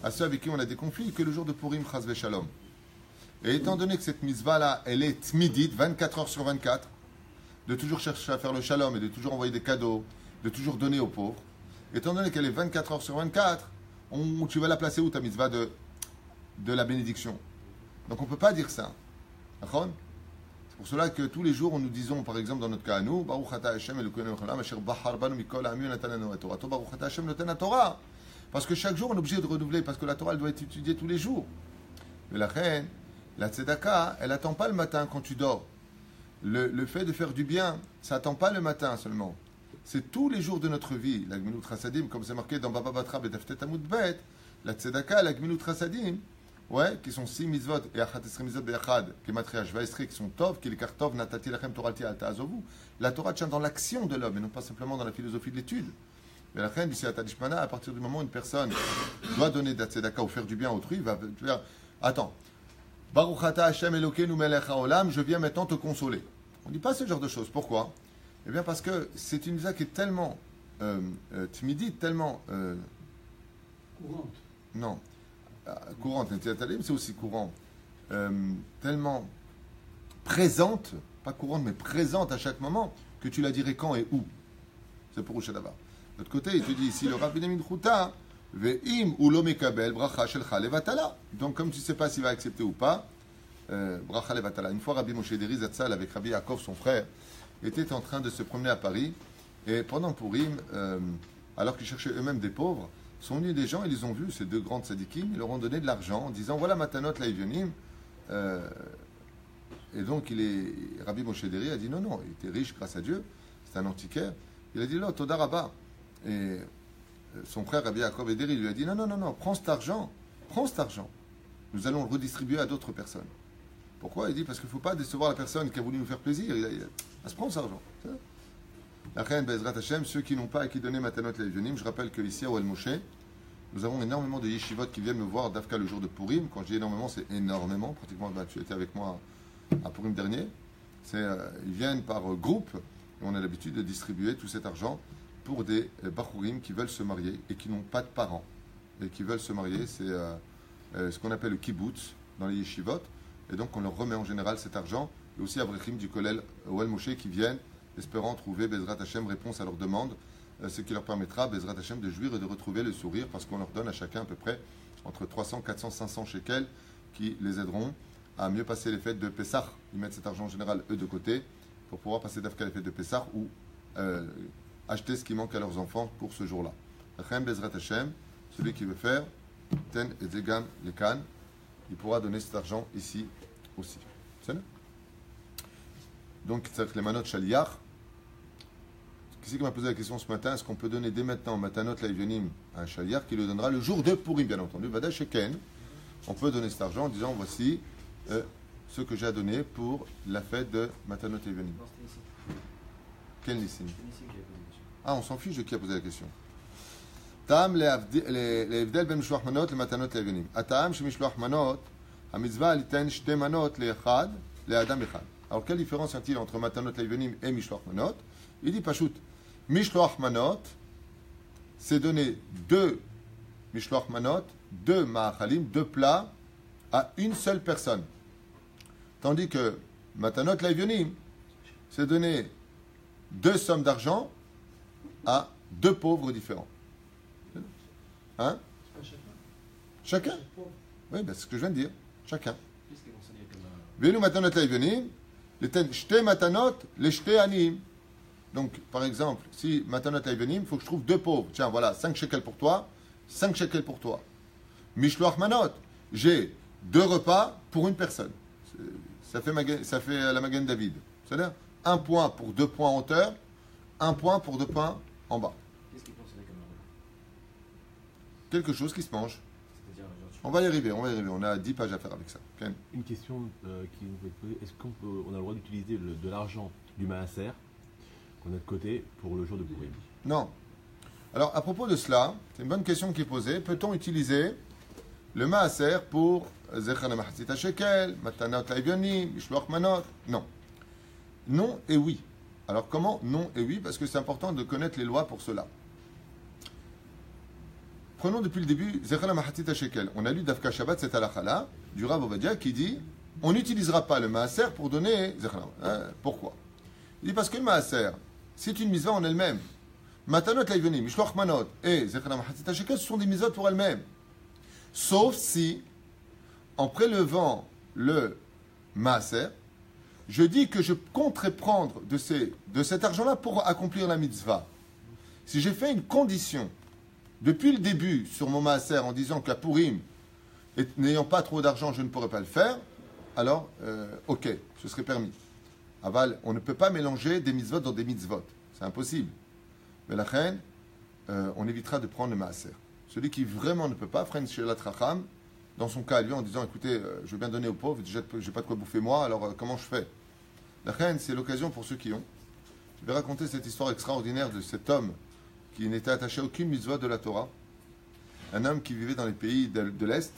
à ceux avec qui on a des conflits que le jour de Purim, chas v'shalom. Et étant donné que cette mitzvah-là, elle est tmidite, 24 heures sur 24, de toujours chercher à faire le shalom et de toujours envoyer des cadeaux, de toujours donner aux pauvres, étant donné qu'elle est 24 heures sur 24, tu vas la placer où ta mitzvah de la bénédiction? Donc on ne peut pas dire ça. D'accord? C'est pour cela que tous les jours, nous disons, par exemple, dans notre cas à nous, Baruch ata Hashem Elokeinu melech haolam asher bachar banu mikol ha'amim natan lanu haTorah. Baruch ata Hashem noten haTorah. Parce que chaque jour, on est obligé de renouveler, parce que la Torah, elle doit être étudiée tous les jours. Mais la reine, la tzedaka, elle n'attend pas le matin quand tu dors. Le fait de faire du bien, ça n'attend pas le matin seulement. C'est tous les jours de notre vie. La gmilut chasadim, comme c'est marqué dans Baba Batra Betaftet Amud Bet, la tzedaka, la gmilut chasadim, ouais, qui sont 6 mitzvot et achat esrei mitzvot be'achad, qui matriach vaestri, qui sont tov, qui les kartov, natati lachem torati al ta'azovu. La Torah tient dans l'action de l'homme et non pas simplement dans la philosophie de l'étude. Mais la reine, ici à Tadishmana, à partir du moment où une personne doit donner de la tzedaka ou faire du bien à autrui, va faire, attends, Baruch ata Hashem Elokeinu melech haolam, je viens maintenant te consoler. On ne dit pas ce genre de choses. Pourquoi? Eh bien parce que c'est une mitzvah qui est tellement timide, tellement... Courante. Non. Courante, c'est aussi courant. Tellement présente, pas courante, mais présente à chaque moment, que tu la dirais quand et où. C'est pour Ushadavar. De l'autre côté, il te dit ici, le Rabbi Binyamin Chouta, ve'im ou lo mekabel bracha shelcha levatala. Donc, comme tu ne sais pas s'il va accepter ou pas, bracha levatala. Une fois, Rabbi Moshe Deri Zatzal, avec Rabbi Yaakov, son frère, était en train de se promener à Paris. Et pendant Purim, alors qu'ils cherchaient eux-mêmes des pauvres, sont venus des gens, ils les ont vus, ces 2 grandes sadikim, ils leur ont donné de l'argent en disant voilà matanot laïvionim. Et donc Rabbi Moshe Deri a dit non, il était riche grâce à Dieu, c'est un antiquaire. Il a dit non, Toda Rabba. Et son frère Rabbi Yaakov Deri lui a dit non, prends cet argent, nous allons le redistribuer à d'autres personnes. Pourquoi? Il dit parce qu'il ne faut pas décevoir la personne qui a voulu nous faire plaisir, elle se prend cet argent. La reine Bezrat Hashem, ceux qui n'ont pas et qui donnaient matanot laïvionim, je rappelle qu'ici à Ohel Moshe, nous avons énormément de yeshivot qui viennent me voir d'Afka le jour de Purim. Quand je dis énormément, c'est énormément. Pratiquement, tu étais avec moi à Purim dernier. Ils viennent par groupe et on a l'habitude de distribuer tout cet argent pour des bachurim qui veulent se marier et qui n'ont pas de parents et qui veulent se marier. C'est ce qu'on appelle le kibbutz dans les yeshivot. et donc on leur remet en général cet argent, et aussi Avrechim du Kollel Oel Moshe qui viennent, espérant trouver Bezrat Hashem réponse à leurs demandes, ce qui leur permettra, Bezrat Hashem, de jouir et de retrouver le sourire, parce qu'on leur donne à chacun à peu près entre 300, 400, 500 shekels, qui les aideront à mieux passer les fêtes de Pessah. Ils mettent cet argent en général, eux, de côté, pour pouvoir passer d'Afka les fêtes de Pessah, ou acheter ce qui manque à leurs enfants pour ce jour-là. Achem Bezrat Hashem, celui qui veut faire, Ten et Zegam les Khan, il pourra donner cet argent ici aussi. C'est là. Donc, c'est les manot Shaliach. Qui c'est qui m'a posé la question ce matin? Est-ce qu'on peut donner dès maintenant Matanot Laïvionim à un Shaliach qui le donnera le jour de Purim, bien entendu? Vada Sheken. On peut donner cet argent en disant voici ce que j'ai à donner pour la fête de Matanot Laïvionim. Non, c'était ici. Quel Nissim? C'est ici qui a posé la question. Ah, on s'en fiche de qui a posé la question. Ta'am להבדל בין משלוח מנות למתנות לאביונים. הטעם שמשלוח מנות, המצווה ליתן שתי מנות לאחד, לאדם אחד. Alors, quelle différence y a-t-il entre matanot לאביונים et משלוח מנות? Il dit פשוט, משלוח מנות, c'est donner deux משלוח מנות, deux maachalim, deux plats, à une seule personne. Tandis que matanot לאביונים, c'est donner deux sommes d'argent à deux pauvres différents. Hein? C'est pas chacun. Chacun? Chaque pauvre. Oui, ben, c'est ce que je viens de dire. Chacun. Qu'est-ce qui est considéré comme un. Venu matanot laïvenim, les ten shte matanot, les shte anim. Donc, par exemple, si matanot laïvenim, il faut que je trouve deux pauvres. Tiens, voilà, 5 shekels pour toi, 5 shekels pour toi. Mishloach manot, j'ai deux repas pour une personne. Ça fait la Magen David. C'est-à-dire, un point pour 2 points en hauteur, un point pour 2 points en bas. Qu'est-ce qui est considéré comme un repas? Quelque chose qui se mange. C'est-à-dire, genre, tu On va y arriver, on va y arriver. On a 10 pages à faire avec ça. Ken. Une question qui nous peut être posée. Est-ce qu'on a le droit d'utiliser de l'argent du maaser qu'on a de côté pour le jour de Purim? Non. Alors, à propos de cela, c'est une bonne question qui est posée. Peut-on utiliser le maaser pour Zechana Mahatzit Shekel, Matanot Laïvionim, Mishloach Manot? Non. Non et oui. Alors, comment non et oui? Parce que c'est important de connaître les lois pour cela. Prenons depuis le début Zechana Mahatzit Shekel. On a lu Dafka Shabbat, cette halakha-là, du Rav Ovadia, qui dit on n'utilisera pas le maaser pour donner Zechana. Pourquoi? Il dit parce que le maaser, c'est une mitzvah en elle-même. Matanot Laïvionim, Mishloach Manot et Zechana Mahatzit Shekel, ce sont des mitzvot pour elles-mêmes. Sauf si, en prélevant le maaser, je dis que je compterai prendre de cet argent-là pour accomplir la mitzvah. Si j'ai fait une condition depuis le début sur mon maaser en disant qu'à Purim, n'ayant pas trop d'argent, je ne pourrais pas le faire, alors, ok, ce serait permis. Aval, on ne peut pas mélanger des mitzvot dans des mitzvot. C'est impossible. Mais la reine, on évitera de prendre le maaser. Celui qui vraiment ne peut pas, Fren Shelat Racham, dans son cas, lui, en disant, écoutez, je veux bien donner aux pauvres, déjà, je n'ai pas de quoi bouffer moi, alors comment je fais? La reine, c'est l'occasion pour ceux qui ont. Je vais raconter cette histoire extraordinaire de cet homme qui n'était attaché à aucune mitzvah de la Torah. Un homme qui vivait dans les pays de l'Est,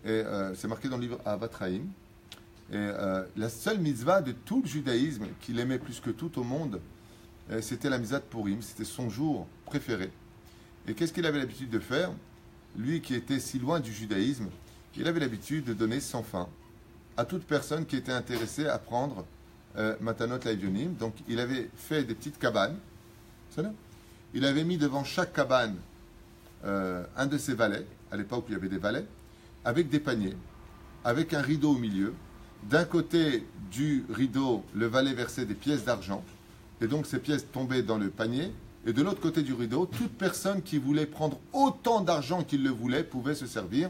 et c'est marqué dans le livre Ahavat Chaim. Et la seule mitzvah de tout le judaïsme qu'il aimait plus que tout au monde, c'était la mitzvah de Purim, c'était son jour préféré. Et qu'est-ce qu'il avait l'habitude de faire? Lui qui était si loin du judaïsme, il avait l'habitude de donner sans fin à toute personne qui était intéressée à prendre Matanot Laïvionim. Donc il avait fait des petites cabanes. C'est là. Il avait mis devant chaque cabane un de ses valets, à l'époque où il y avait des valets, avec des paniers, avec un rideau au milieu. D'un côté du rideau, le valet versait des pièces d'argent, et donc ces pièces tombaient dans le panier. Et de l'autre côté du rideau, toute personne qui voulait prendre autant d'argent qu'il le voulait pouvait se servir.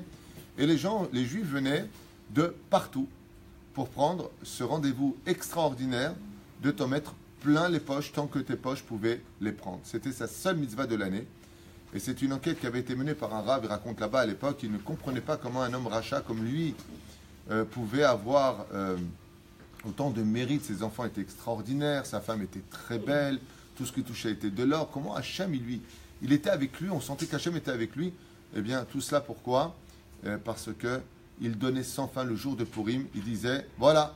Et les Juifs venaient de partout pour prendre ce rendez-vous extraordinaire de t'en mettre plein les poches tant que tes poches pouvaient les prendre. C'était sa seule mitzvah de l'année. Et c'est une enquête qui avait été menée par un rav. Il raconte là-bas à l'époque, il ne comprenait pas comment un homme rachat comme lui pouvait avoir autant de mérite. Ses enfants étaient extraordinaires, sa femme était très belle. Tout ce qui touchait était de l'or. Comment Hachem, il était avec lui, on sentait qu'Hachem était avec lui. Eh bien, tout cela pourquoi? Parce que il donnait sans fin le jour de Purim. Il disait, voilà,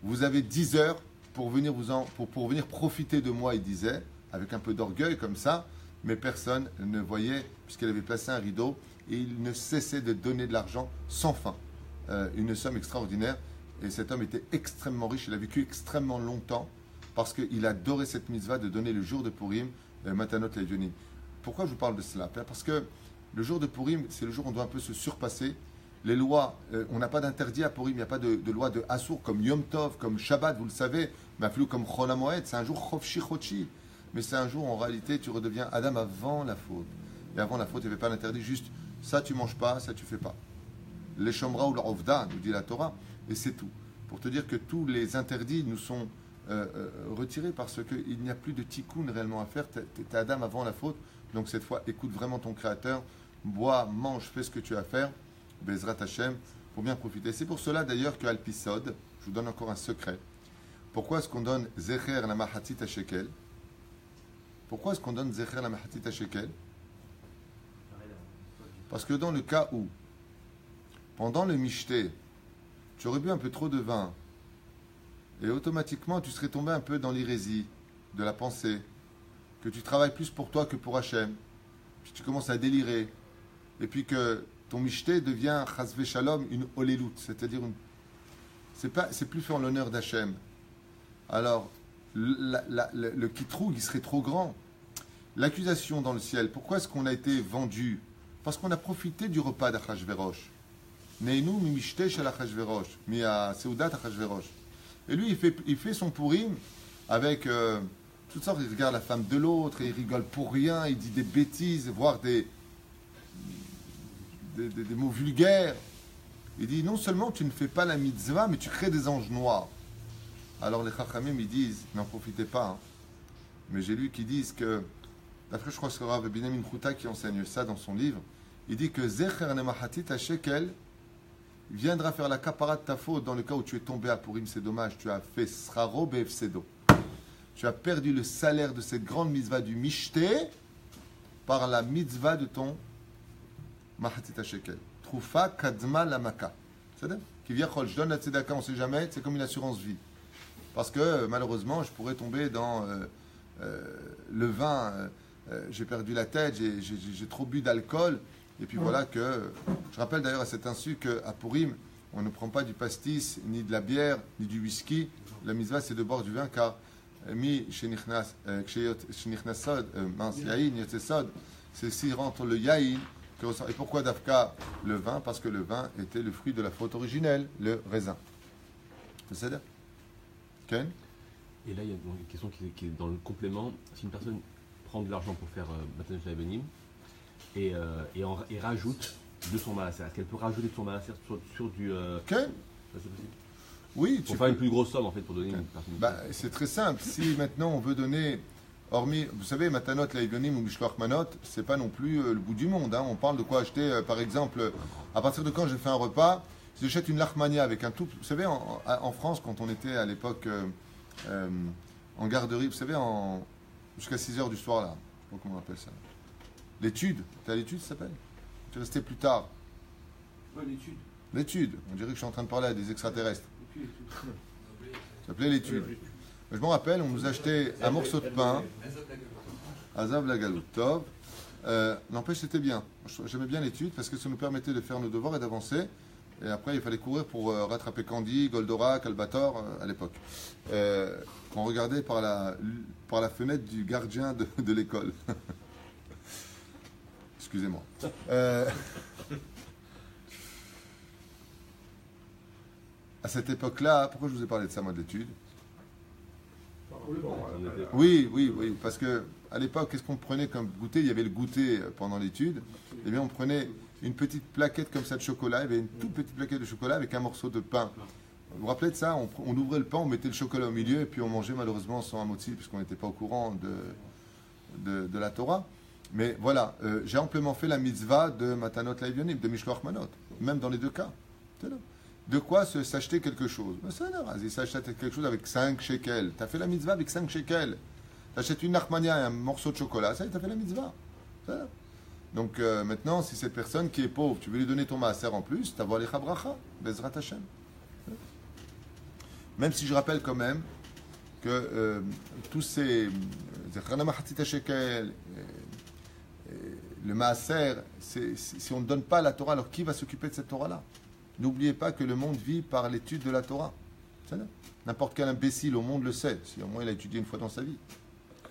vous avez 10 heures pour venir pour venir profiter de moi, il disait, avec un peu d'orgueil comme ça, mais personne ne voyait, puisqu'il avait placé un rideau, et il ne cessait de donner de l'argent sans fin. une somme extraordinaire. Et cet homme était extrêmement riche, il a vécu extrêmement longtemps parce qu'il adorait cette mitzvah de donner le jour de Purim, Matanot Le'Evionim. Pourquoi je vous parle de cela? Parce que le jour de Purim, c'est le jour où on doit un peu se surpasser. Les lois, on n'a pas d'interdit à Purim, il n'y a pas de loi de Assour comme Yom Tov, comme Shabbat, vous le savez, mais comme Chol HaMoed, c'est un jour Chofshi Chochi. Mais c'est un jour où en réalité tu redeviens Adam avant la faute. Et avant la faute, il n'y avait pas d'interdit, juste ça tu manges pas, ça tu fais pas. Les Shomra ou l'Ovda, nous dit la Torah, et c'est tout. Pour te dire que tous les interdits nous sont retirés parce qu'il n'y a plus de tikkun réellement à faire. Tu es Adam avant la faute, donc cette fois écoute vraiment ton Créateur, bois, mange, fais ce que tu as à faire. Bezrat Hashem, pour bien profiter. C'est pour cela d'ailleurs que Alpisod, je vous donne encore un secret. Pourquoi est-ce qu'on donne Zecher la Mahatit à Shekel? Pourquoi est-ce qu'on donne Zecher la Mahatit à Shekel? Parce que dans le cas où, pendant le Mishté, tu aurais bu un peu trop de vin, et automatiquement tu serais tombé un peu dans l'hérésie de la pensée, que tu travailles plus pour toi que pour Hachem, puis tu commences à délirer, et puis que ton Mishté devient Chazvé Shalom, une Olélout, c'est-à-dire c'est plus fait en l'honneur d'Hachem. Alors, le Kitroug, il serait trop grand. L'accusation dans le ciel, pourquoi est-ce qu'on a été vendu? Parce qu'on a profité du repas d'Achashverosh. Neinu mi Mishté shel Achashverosh, mi a Seudat Achashverosh. Et lui, il fait son Purim avec toutes sortes, il regarde la femme de l'autre, et il rigole pour rien, il dit des bêtises, voire des mots vulgaires. Il dit non seulement tu ne fais pas la mitzvah, mais tu crées des anges noirs. Alors les Chachamim ils disent n'en profitez pas. Hein. Mais j'ai lu qu'ils disent que, d'après je crois que c'est Rav Binyamin Chouta qui enseigne ça dans son livre, il dit que Zecher Nemahatit Shekel viendra faire la kapara de ta faute dans le cas où tu es tombé à Purim, c'est dommage, tu as fait Sraro Be'efsedo. Tu as perdu le salaire de cette grande mitzvah du Mishté par la mitzvah de ton Mahatit Shekel. Troufa Kadma Lamaka. C'est-à-dire qui vient, je donne la tzedaka, on ne sait jamais, c'est comme une assurance vie. Parce que malheureusement, je pourrais tomber dans le vin, j'ai perdu la tête, j'ai trop bu d'alcool. Et puis voilà que, je rappelle d'ailleurs à cet insu qu'à Purim, on ne prend pas du pastis, ni de la bière, ni du whisky. La mitzvah, c'est de boire du vin, car mi shenichnas sod, yain yotzesod, c'est si rentre le yain. Et pourquoi d'Afka le vin? Parce que le vin était le fruit de la faute originelle, le raisin. C'est ça? Ken? Et là, il y a une question qui est dans le complément. Si une personne prend de l'argent pour faire Matanot Le'Evionim et rajoute de son maaser, est-ce qu'elle peut rajouter de son maaser sur du... Ken? Ça, c'est possible? Oui. Pour faire une plus grosse somme, en fait, pour donner une partie. C'est très simple. Si maintenant on veut donner... Hormis, vous savez, Matanot Le'Evionim ou Mishloach Manot, c'est pas non plus le bout du monde. Hein. On parle de quoi acheter, par exemple, à partir de quand j'ai fait un repas, si j'achète une Lachmania avec un tout... Vous savez, en France, quand on était à l'époque en garderie, vous savez, jusqu'à 6 h du soir, là, je sais pas comment on appelle ça. L'étude, tu as l'étude, ça s'appelle? Tu es resté plus tard. Ouais, l'étude. L'étude, on dirait que je suis en train de parler à des extraterrestres. L'étude. Ça s'appelait l'étude. Je me rappelle, on nous achetait un morceau de pain, Azav la Galout Tov. N'empêche, c'était bien. J'aimais bien l'étude parce que ça nous permettait de faire nos devoirs et d'avancer. Et après, il fallait courir pour rattraper Candy, Goldorak, Albator à l'époque. Qu'on regardait par la fenêtre du gardien de l'école. Excusez-moi. À cette époque-là, pourquoi je vous ai parlé de ça, moi, de l'étude? Oui, parce que à l'époque, qu'est-ce qu'on prenait comme goûter? Il y avait le goûter pendant l'étude. Eh bien, on prenait une petite plaquette comme ça de chocolat. Il y avait une toute petite plaquette de chocolat avec un morceau de pain. Vous vous rappelez de ça? On ouvrait le pain, on mettait le chocolat au milieu et puis on mangeait malheureusement sans un motzi puisqu'on n'était pas au courant de la Torah. Mais voilà, j'ai amplement fait la mitzvah de Matanot Le'Evionim, de Mishloach Manot, même dans les deux cas. C'est là. De quoi s'acheter quelque chose? Ça il s'achète quelque chose avec 5 shekels. Tu as fait la mitzvah avec 5 shekels. Tu achètes une nachmania et un morceau de chocolat, ça, tu as fait la mitzvah. Ça. Donc maintenant, si cette personne qui est pauvre, tu veux lui donner ton maaser en plus, tu as les chabracha, Bezrat Hashem. Même si je rappelle quand même que tous ces shekel, le maaser, si on ne donne pas la Torah, alors qui va s'occuper de cette Torah-là? N'oubliez pas que le monde vit par l'étude de la Torah. C'est ça. N'importe quel imbécile au monde le sait, si au moins il a étudié une fois dans sa vie.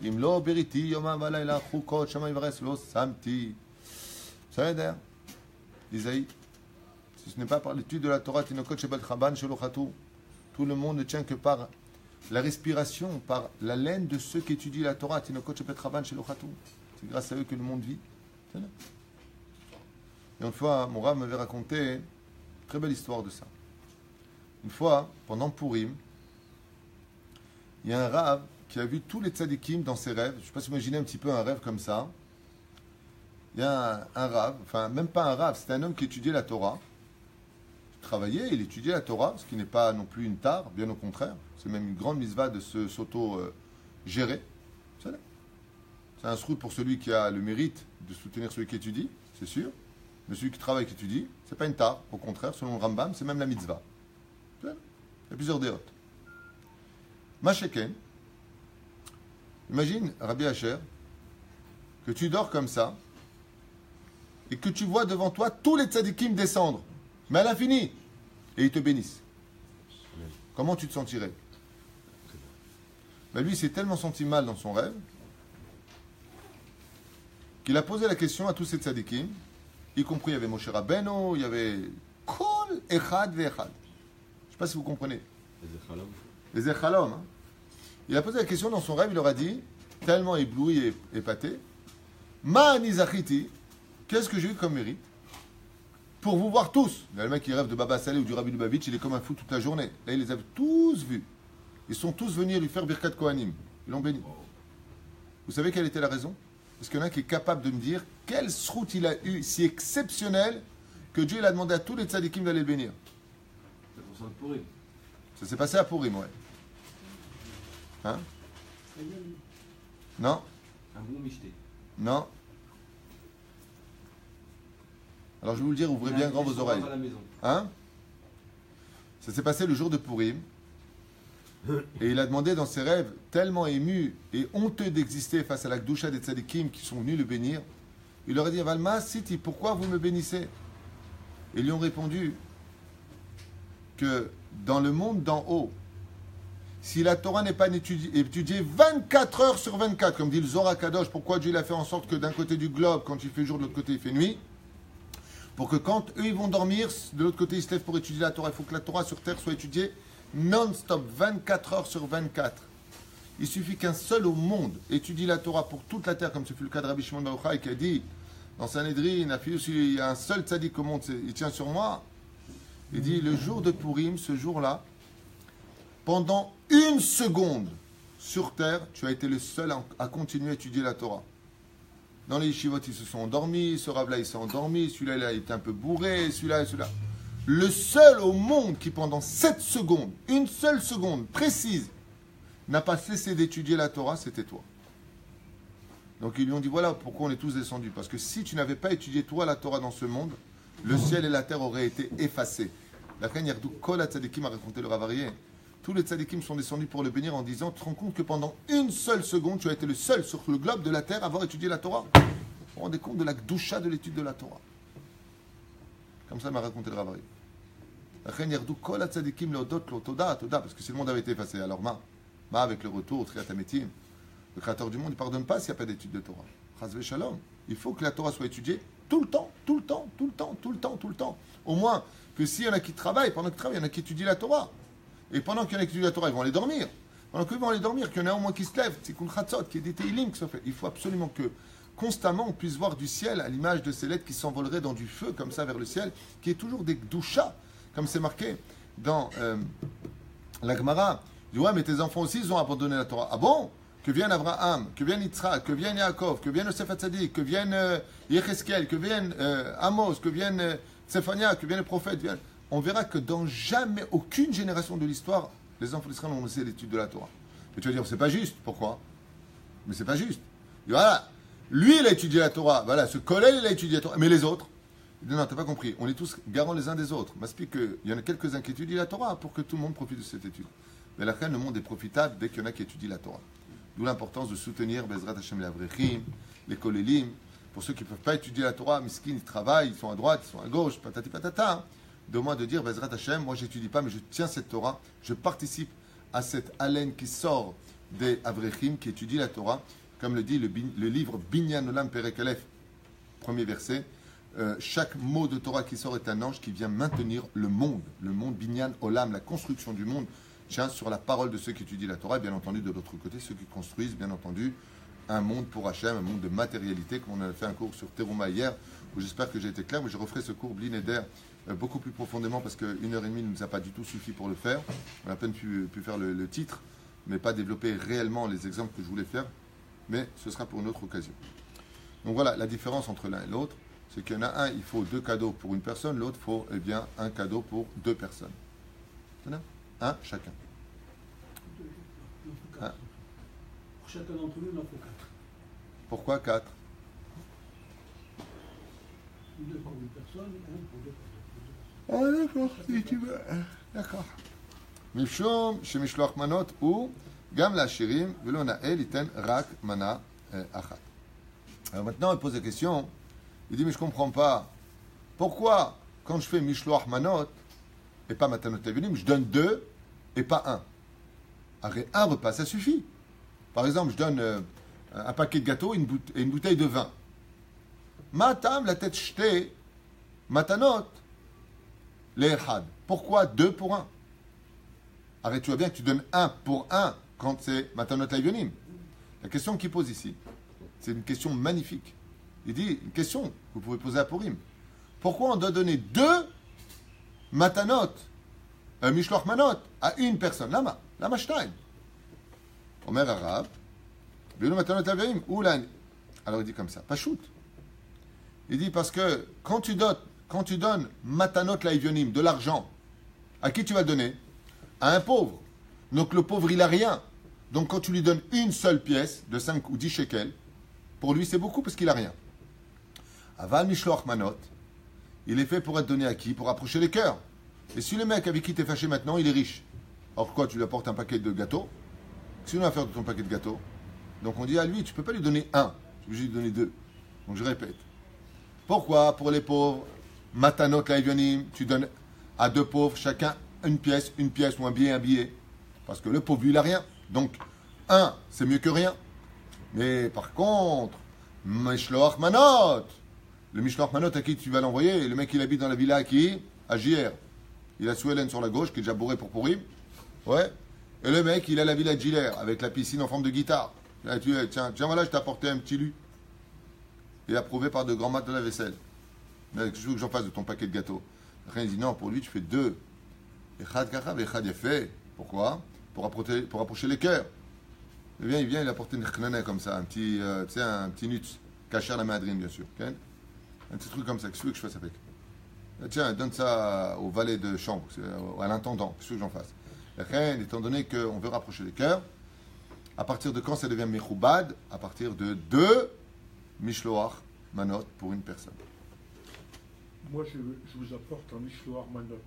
Imlo beriti yoma valayla chukot shama ivres lo samti. Ça veut dire, Isaïe, si ce n'est pas par l'étude de la Torah, tinokot shebel chaban shelo chatou. Tout le monde ne tient que par la respiration, par la laine de ceux qui étudient la Torah. Tinokot shebel chaban shelo chatou. C'est grâce à eux que le monde vit. C'est ça. Et une fois, mon Rav m'avait raconté une très belle histoire de ça. Une fois, pendant Purim, il y a un Rav qui a vu tous les tzadikim dans ses rêves. Je ne sais pas si vous imaginez un petit peu un rêve comme ça. Il y a un Rav, enfin même pas un Rav, c'était un homme qui étudiait la Torah. Il travaillait, il étudiait la Torah, ce qui n'est pas non plus une tare, bien au contraire. C'est même une grande mitzvah de s'auto-gérer. C'est un srout pour celui qui a le mérite de soutenir celui qui étudie, c'est sûr. Mais celui qui travaille et qui étudie, c'est pas une tare, au contraire, selon le Rambam, c'est même la mitzvah. Il y a plusieurs déotes. Masheken, imagine, Rabbi Asher, que tu dors comme ça, et que tu vois devant toi tous les tzadikim descendre, mais à l'infini, et ils te bénissent. Comment tu te sentirais? Ben lui, il s'est tellement senti mal dans son rêve, qu'il a posé la question à tous ces tzadikim, y compris il y avait Moshe Rabbeinu, il y avait Kol Echad Ve'echad. Je ne sais pas si vous comprenez. Les Echalom. Hein. Il a posé la question dans son rêve, il leur a dit, tellement ébloui et épaté, Ma Anizachiti, qu'est-ce que j'ai eu comme mérite pour vous voir tous? Le mec qui rêve de Baba Saleh ou du Rabbi Lubavitch, il est comme un fou toute la journée. Là, il les a tous vus. Ils sont tous venus lui faire Birkat Kohanim. Ils l'ont béni. Vous savez quelle était la raison? Parce qu'il y en a un qui est capable de me dire quel srout il a eu si exceptionnel que Dieu il a demandé à tous les tzadikim d'aller le bénir. C'est pour ça de Purim. Ça s'est passé à Purim, ouais. Hein? Non? Un bon michté. Non? Alors je vais vous le dire, ouvrez bien grand vos oreilles. À la maison. Hein? Ça s'est passé le jour de Purim. Et il a demandé dans ses rêves, tellement ému et honteux d'exister face à la Gdusha des tzadikim qui sont venus le bénir, il leur a dit, Valma, Siti, pourquoi vous me bénissez? Et ils lui ont répondu que dans le monde d'en haut, si la Torah n'est pas étudiée 24 heures sur 24, comme dit le Zohar Kadosh, pourquoi Dieu l'a fait en sorte que d'un côté du globe, quand il fait jour, de l'autre côté il fait nuit, pour que quand eux ils vont dormir, de l'autre côté ils se lèvent pour étudier la Torah. Il faut que la Torah sur terre soit étudiée non-stop, 24 heures sur 24. Il suffit qu'un seul au monde étudie la Torah pour toute la terre, comme ce fut le cas de Rabbi Shimon Bar Yochai qui a dit dans Sanhedrin, il y a un seul tzaddik au monde, il tient sur moi. Il dit, le jour de Purim, ce jour-là, pendant une seconde sur terre, tu as été le seul à continuer à étudier la Torah. Dans les yeshivot, ils se sont endormis, ce rave-là, il s'est endormi, celui-là, il a été un peu bourré, celui-là et celui-là. Le seul au monde qui, pendant 7 secondes, une seule seconde précise, n'a pas cessé d'étudier la Torah, c'était toi. Donc ils lui ont dit, voilà pourquoi on est tous descendus. Parce que si tu n'avais pas étudié toi la Torah dans ce monde, le ciel et la terre auraient été effacés. La Khan Yardou Kol HaTzadikim a raconté le Ravarié. Tous les tzadikim sont descendus pour le bénir en disant, tu te rends compte que pendant une seule seconde, tu as été le seul sur le globe de la terre à avoir étudié la Torah. Vous vous rendez compte de la Gdusha de l'étude de la Torah. Comme ça m'a raconté le Ravarié. La Khan Yardou Kol HaTzadikim Leodot Lo Toda, parce que si le monde avait été effacé, alors avec le retour au Triat HaMetim, le Créateur du monde ne pardonne pas s'il n'y a pas d'étude de Torah. Chas v'shalom. Il faut que la Torah soit étudiée tout le temps, tout le temps, tout le temps, tout le temps, tout le temps. Au moins que s'il y en a qui travaillent, pendant qu'ils travaillent, il y en a qui étudient la Torah. Et pendant qu'il y en a qui étudient la Torah, ils vont aller dormir. Pendant qu'ils vont aller dormir, qu'il y en a au moins qui se lèvent, c'est qu'on chatzot, qu'il y ait des teilim qui sont faits. Il faut absolument que constamment on puisse voir du ciel à l'image de ces lettres qui s'envoleraient dans du feu comme ça vers le ciel, qui est toujours des gdusha, comme c'est marqué dans la Gemara. Il dit, ouais, mais tes enfants aussi, ils ont abandonné la Torah. Ah bon? Que vienne Abraham, que vienne Yitzhak, que vienne Yaakov, que vienne Yosef Hatzadik, que vienne Yecheskel, que vienne Amos, que vienne Séphania, que vienne le prophète. On verra que dans jamais, aucune génération de l'histoire, les enfants d'Israël ont laissé l'étude de la Torah. Mais tu vas dire, c'est pas juste. Pourquoi? Mais c'est pas juste. Il dit, voilà, lui, il a étudié la Torah. Voilà, ce collègue, il a étudié la Torah. Mais les autres? Il dit, non, t'as pas compris. On est tous garants les uns des autres. M'explique qu'il y en a quelques-uns qui étudient la Torah pour que tout le monde profite de cette étude. Mais la fin, le monde est profitable dès qu'il y en a qui étudient la Torah. D'où l'importance de soutenir Bezrat Hashem les Avrechim, les Kolélim. Pour ceux qui ne peuvent pas étudier la Torah, Miskin, ils travaillent, ils sont à droite, ils sont à gauche, patati patata. de moi de dire, Bezrat Hashem, moi j'étudie pas, mais je tiens cette Torah, je participe à cette haleine qui sort des Avrechim, qui étudie la Torah, comme le dit le livre Binyan Olam Perek Aleph, premier verset. Chaque mot de Torah qui sort est un ange qui vient maintenir le monde Binyan Olam, la construction du monde, tient sur la parole de ceux qui étudient la Torah, et bien entendu de l'autre côté, ceux qui construisent, bien entendu, un monde pour Hachem, un monde de matérialité, comme on a fait un cours sur Teruma hier, où j'espère que j'ai été clair, mais je referai ce cours Blinéder beaucoup plus profondément, parce qu'une heure et demie ne nous a pas du tout suffi pour le faire. On a à peine pu faire le titre, mais pas développer réellement les exemples que je voulais faire, mais ce sera pour une autre occasion. Donc voilà, la différence entre l'un et l'autre, c'est qu'il y en a un, il faut 2 cadeaux pour une personne, l'autre, il faut un cadeau pour 2 personnes. Un chacun. Un. Pour chacun d'entre nous, il en faut 4. Pourquoi 4? 2 pour une personne, 1 pour 2 personnes. Ah d'accord, si tu veux. D'accord. Mishum, chez Mishloach Manot, ou Gam la Shirim, Velo Nael, Iten, Rak, Mana, Achat. Alors maintenant, il pose la question, il dit, mais je ne comprends pas. Pourquoi, quand je fais Mishloach Manot, et pas Matanot Levinim, je donne 2 et pas 1? Un repas, ça suffit. Par exemple, je donne un paquet de gâteaux et une bouteille de vin. Matam, la tête jeté, matanot, l'echad. Pourquoi 2 pour 1? Arrête, tu vois bien que tu donnes 1 pour 1 quand c'est matanot laïonim. La question qu'il pose ici, c'est une question magnifique. Il dit, une question que vous pouvez poser à Purim. Pourquoi on doit donner 2 matanot, mishloach manot, à une personne? Lama shtaim. Omer Arabe, Belo matanot laïonim, ou l'an. Alors il dit comme ça, pas shoot. Il dit parce que quand tu donnes matanot laïvionim, de l'argent, à qui tu vas donner? À un pauvre. Donc le pauvre, il n'a rien. Donc quand tu lui donnes une seule pièce de 5 ou 10 shekels, pour lui c'est beaucoup parce qu'il n'a rien. Aval mishloach manot, il est fait pour être donné à qui? Pour approcher les cœurs. Et si le mec avec qui tu es fâché maintenant, il est riche, alors quoi, tu lui apportes un paquet de gâteaux? Qu'est-ce qu'on va faire de ton paquet de gâteaux? Donc on dit à lui, tu ne peux pas lui donner 1, tu es obligé de lui donner 2. Donc je répète. Pourquoi, pour les pauvres, matanot laïvionim, tu donnes à 2 pauvres, chacun une pièce ou un billet? Parce que le pauvre, lui, il n'a rien. Donc, 1, c'est mieux que rien. Mais par contre, Mishloach Manot, le Mishloach Manot, à qui tu vas l'envoyer? Le mec, il habite dans la villa à qui? À JR. Il a Souelen sur la gauche, qui est déjà bourré pour Pourim. Ouais. Et le mec, il a la villa de Giller, avec la piscine en forme de guitare. Là, tiens, voilà, je t'ai apporté un petit lu. Et approuvé par de grands maths de la vaisselle. Mais qu'est-ce que tu veux que j'en fasse de ton paquet de gâteaux? Rien, il dit non, pour lui, tu fais 2. Echad kachab, echad yafé. Pourquoi? Pour approcher les cœurs. Il vient, il a apporté une khnana comme ça, un petit, tu sais, un petit nuts, caché à la madrine, bien sûr. Okay? Un petit truc comme ça, qu'est-ce que tu veux que je fasse avec? Tiens, donne ça au valet de chambre, à l'intendant, qu'est-ce que j'en fasse? Echad, étant donné qu'on veut rapprocher les cœurs, à partir de quand ça devient mechoubad? À partir de 2 Mishloach Manot pour une personne. Moi, je vous apporte un Mishloach Manot.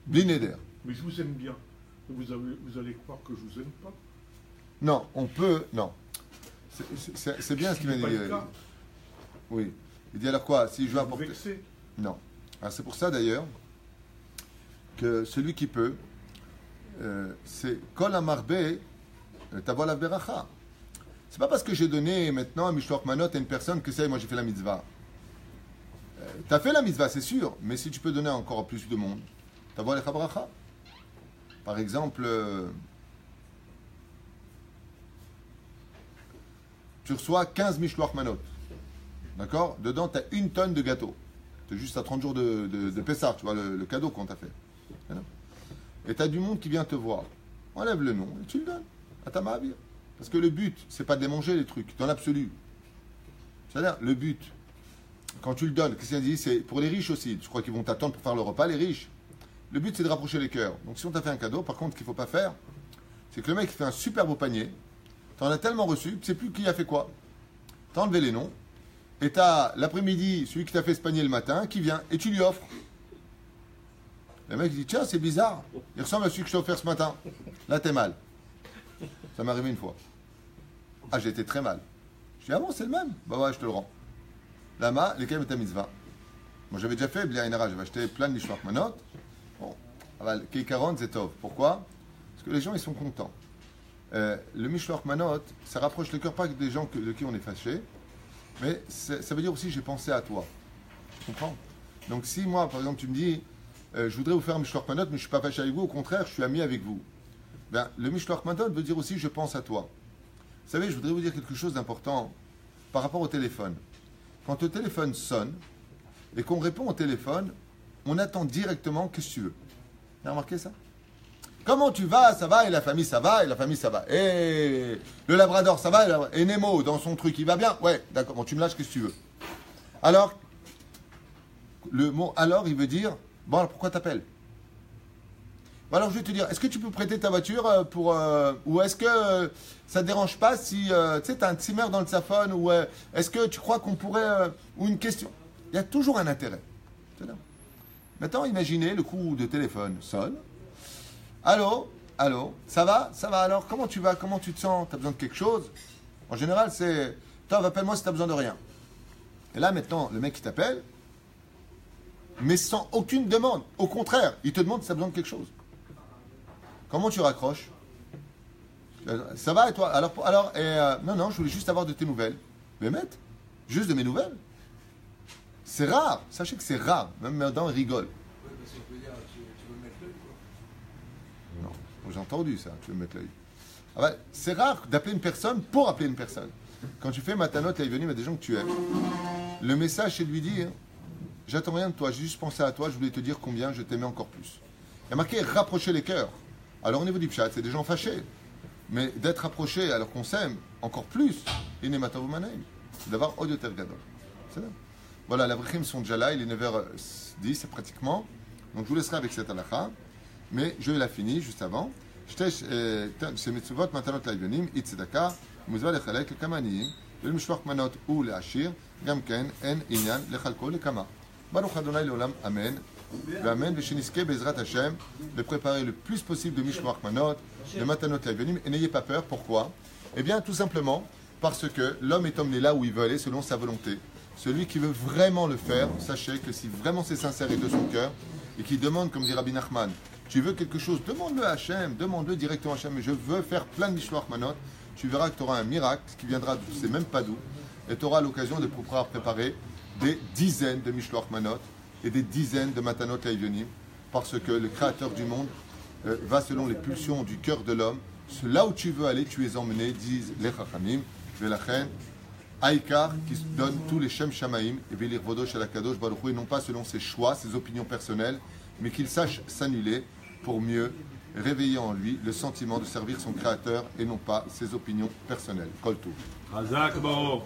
Blinéder. Mais je vous aime bien. Vous allez croire que je vous aime pas? Non, on peut. Non. C'est bien ce qu'il m'a dit. Oui. Il dit alors quoi? Si je veux apporter. Vexé. Non. Alors c'est pour ça d'ailleurs que celui qui peut, c'est Kol Amarbe Tavol Avberacha. C'est pas parce que j'ai donné maintenant un Mishloach Manot à une personne que c'est moi j'ai fait la mitzvah. Tu as fait la mitzvah, c'est sûr, mais si tu peux donner encore plus de monde, Tavol Echabracha. Par exemple, tu reçois 15 Mishloach Manot. D'accord? Dedans, tu as 1 tonne de gâteaux. Tu es juste à 30 jours de Pessah, tu vois, le cadeau qu'on t'a fait. Et tu as du monde qui vient te voir. Enlève le nom et tu le donnes à ta ma'avir. Parce que le but, c'est pas de les manger, les trucs, dans l'absolu. C'est-à-dire, le but, quand tu le donnes, qu'est-ce qu'il dit? C'est pour les riches aussi. Je crois qu'ils vont t'attendre pour faire le repas, les riches. Le but, c'est de rapprocher les cœurs. Donc, si on t'a fait un cadeau, par contre, ce qu'il ne faut pas faire, c'est que le mec fait un super beau panier. Tu en as tellement reçu, tu ne sais plus qui a fait quoi. Tu as enlevé les noms. Et tu as l'après-midi, celui qui t'a fait ce panier le matin, qui vient et tu lui offres. Le mec dit, tiens, c'est bizarre. Il ressemble à celui que je t'ai offert ce matin. Là, t'es mal. Ça m'est arrivé une fois. Ah, j'ai été très mal. Je dis, ah bon, c'est le même? Bah ouais, je te le rends. Lama, les kaim et ta mitzvah. Moi, j'avais déjà fait, Bli Ayin Hara, j'avais acheté plein de Mishloach Manot. Bon, Keikaron, Zetov. Pourquoi? Parce que les gens, ils sont contents. Le Mishloach Manot, ça rapproche le cœur pas des gens de qui on est fâché, mais ça veut dire aussi j'ai pensé à toi. Tu comprends? Donc si moi, par exemple, tu me dis je voudrais vous faire un Mishloach Manot, mais je ne suis pas fâché avec vous, au contraire, je suis ami avec vous. Ben, le Mishloach Manot veut dire aussi je pense à toi. Vous savez, je voudrais vous dire quelque chose d'important par rapport au téléphone. Quand le téléphone sonne et qu'on répond au téléphone, on attend directement qu'est-ce que tu veux. Vous avez remarqué ça? Comment tu vas? Ça va? Et la famille, ça va? Et la famille, ça va? Et le Labrador, ça va? Et Nemo, dans son truc, il va bien? Ouais, d'accord. Bon, tu me lâches, qu'est-ce que tu veux? Alors, le mot alors, il veut dire, bon, alors pourquoi t'appelles? Bon, alors, je vais te dire, est-ce que tu peux prêter ta voiture pour... ou est-ce que ça ne dérange pas si, tu sais, tu as un Zimmer dans le saphone? Ou est-ce que tu crois qu'on pourrait... ou une question? Il y a toujours un intérêt. C'est là. Maintenant, imaginez, le coup de téléphone sonne. Allô? Allô? Ça va? Ça va alors? Comment tu vas? Comment tu te sens? Tu as besoin de quelque chose? En général, c'est... Toi, appelle-moi si tu as besoin de rien. Et là, maintenant, le mec qui t'appelle, mais sans aucune demande. Au contraire, il te demande si tu as besoin de quelque chose. Comment tu raccroches? Ça va et toi? Alors non, je voulais juste avoir de tes nouvelles. Mais mec, juste de mes nouvelles? C'est rare. Sachez que c'est rare. Même maintenant, il rigole. Oui, parce qu'on peut dire, tu veux me mettre l'œil, quoi. Non, j'ai entendu ça, tu veux me mettre l'œil. Ah ben, c'est rare d'appeler une personne pour appeler une personne. Quand tu fais Matanot Laïvenim, il y a des gens que tu aimes. Le message, c'est de lui dire, j'attends rien de toi, j'ai juste pensé à toi, je voulais te dire combien je t'aimais encore plus. Il y a marqué rapprocher les cœurs. Alors au niveau du pshat, c'est des gens fâchés. Mais d'être rapprochés alors qu'on s'aime encore plus, c'est d'avoir Odioter Gadol. C'est là. Voilà, la brichim sont déjà là, il est 9h10 pratiquement. Donc je vous laisserai avec cette halakha. Mais je la finis juste avant. C'est mitzvot matanot laïvenim, itzedaka, muzva lechalek lekamaniim, ולמשלוח מנות ולעשיר, גם כן אין עניין לחלקו לכמה. ברוך אדוני לעולם, אמן, ואמן, ושנזכה בעזרת השם de préparer le plus possible de משלוח מנות, de matanot laïvenim, et n'ayez pas peur, pourquoi? Eh bien, tout simplement, parce que l'homme est emmené là où il veut aller selon sa volonté. Celui qui veut vraiment le faire, sachez que si vraiment c'est sincère et de son cœur, et qui demande, comme dit Rabbi Nachman, tu veux quelque chose, demande-le à Hachem, demande-le directement à Hachem, mais je veux faire plein de Mishloach Manot, tu verras que tu auras un miracle qui viendra de tu sais même pas d'où, et tu auras l'occasion de pouvoir préparer des dizaines de Mishloach Manot et des dizaines de Matanot Laïvenim, parce que le Créateur du monde va selon les pulsions du cœur de l'homme. Là où tu veux aller, tu es emmené, disent les Chachamim, Velachen, Aïkar, qui donne tous les Shem Shamaim, et Velir Vodosh à la Kadosh Baruch Hu, et non pas selon ses choix, ses opinions personnelles, mais qu'il sache s'annuler pour mieux réveiller en lui le sentiment de servir son Créateur et non pas ses opinions personnelles. Kol Tov. Hazak Baruch.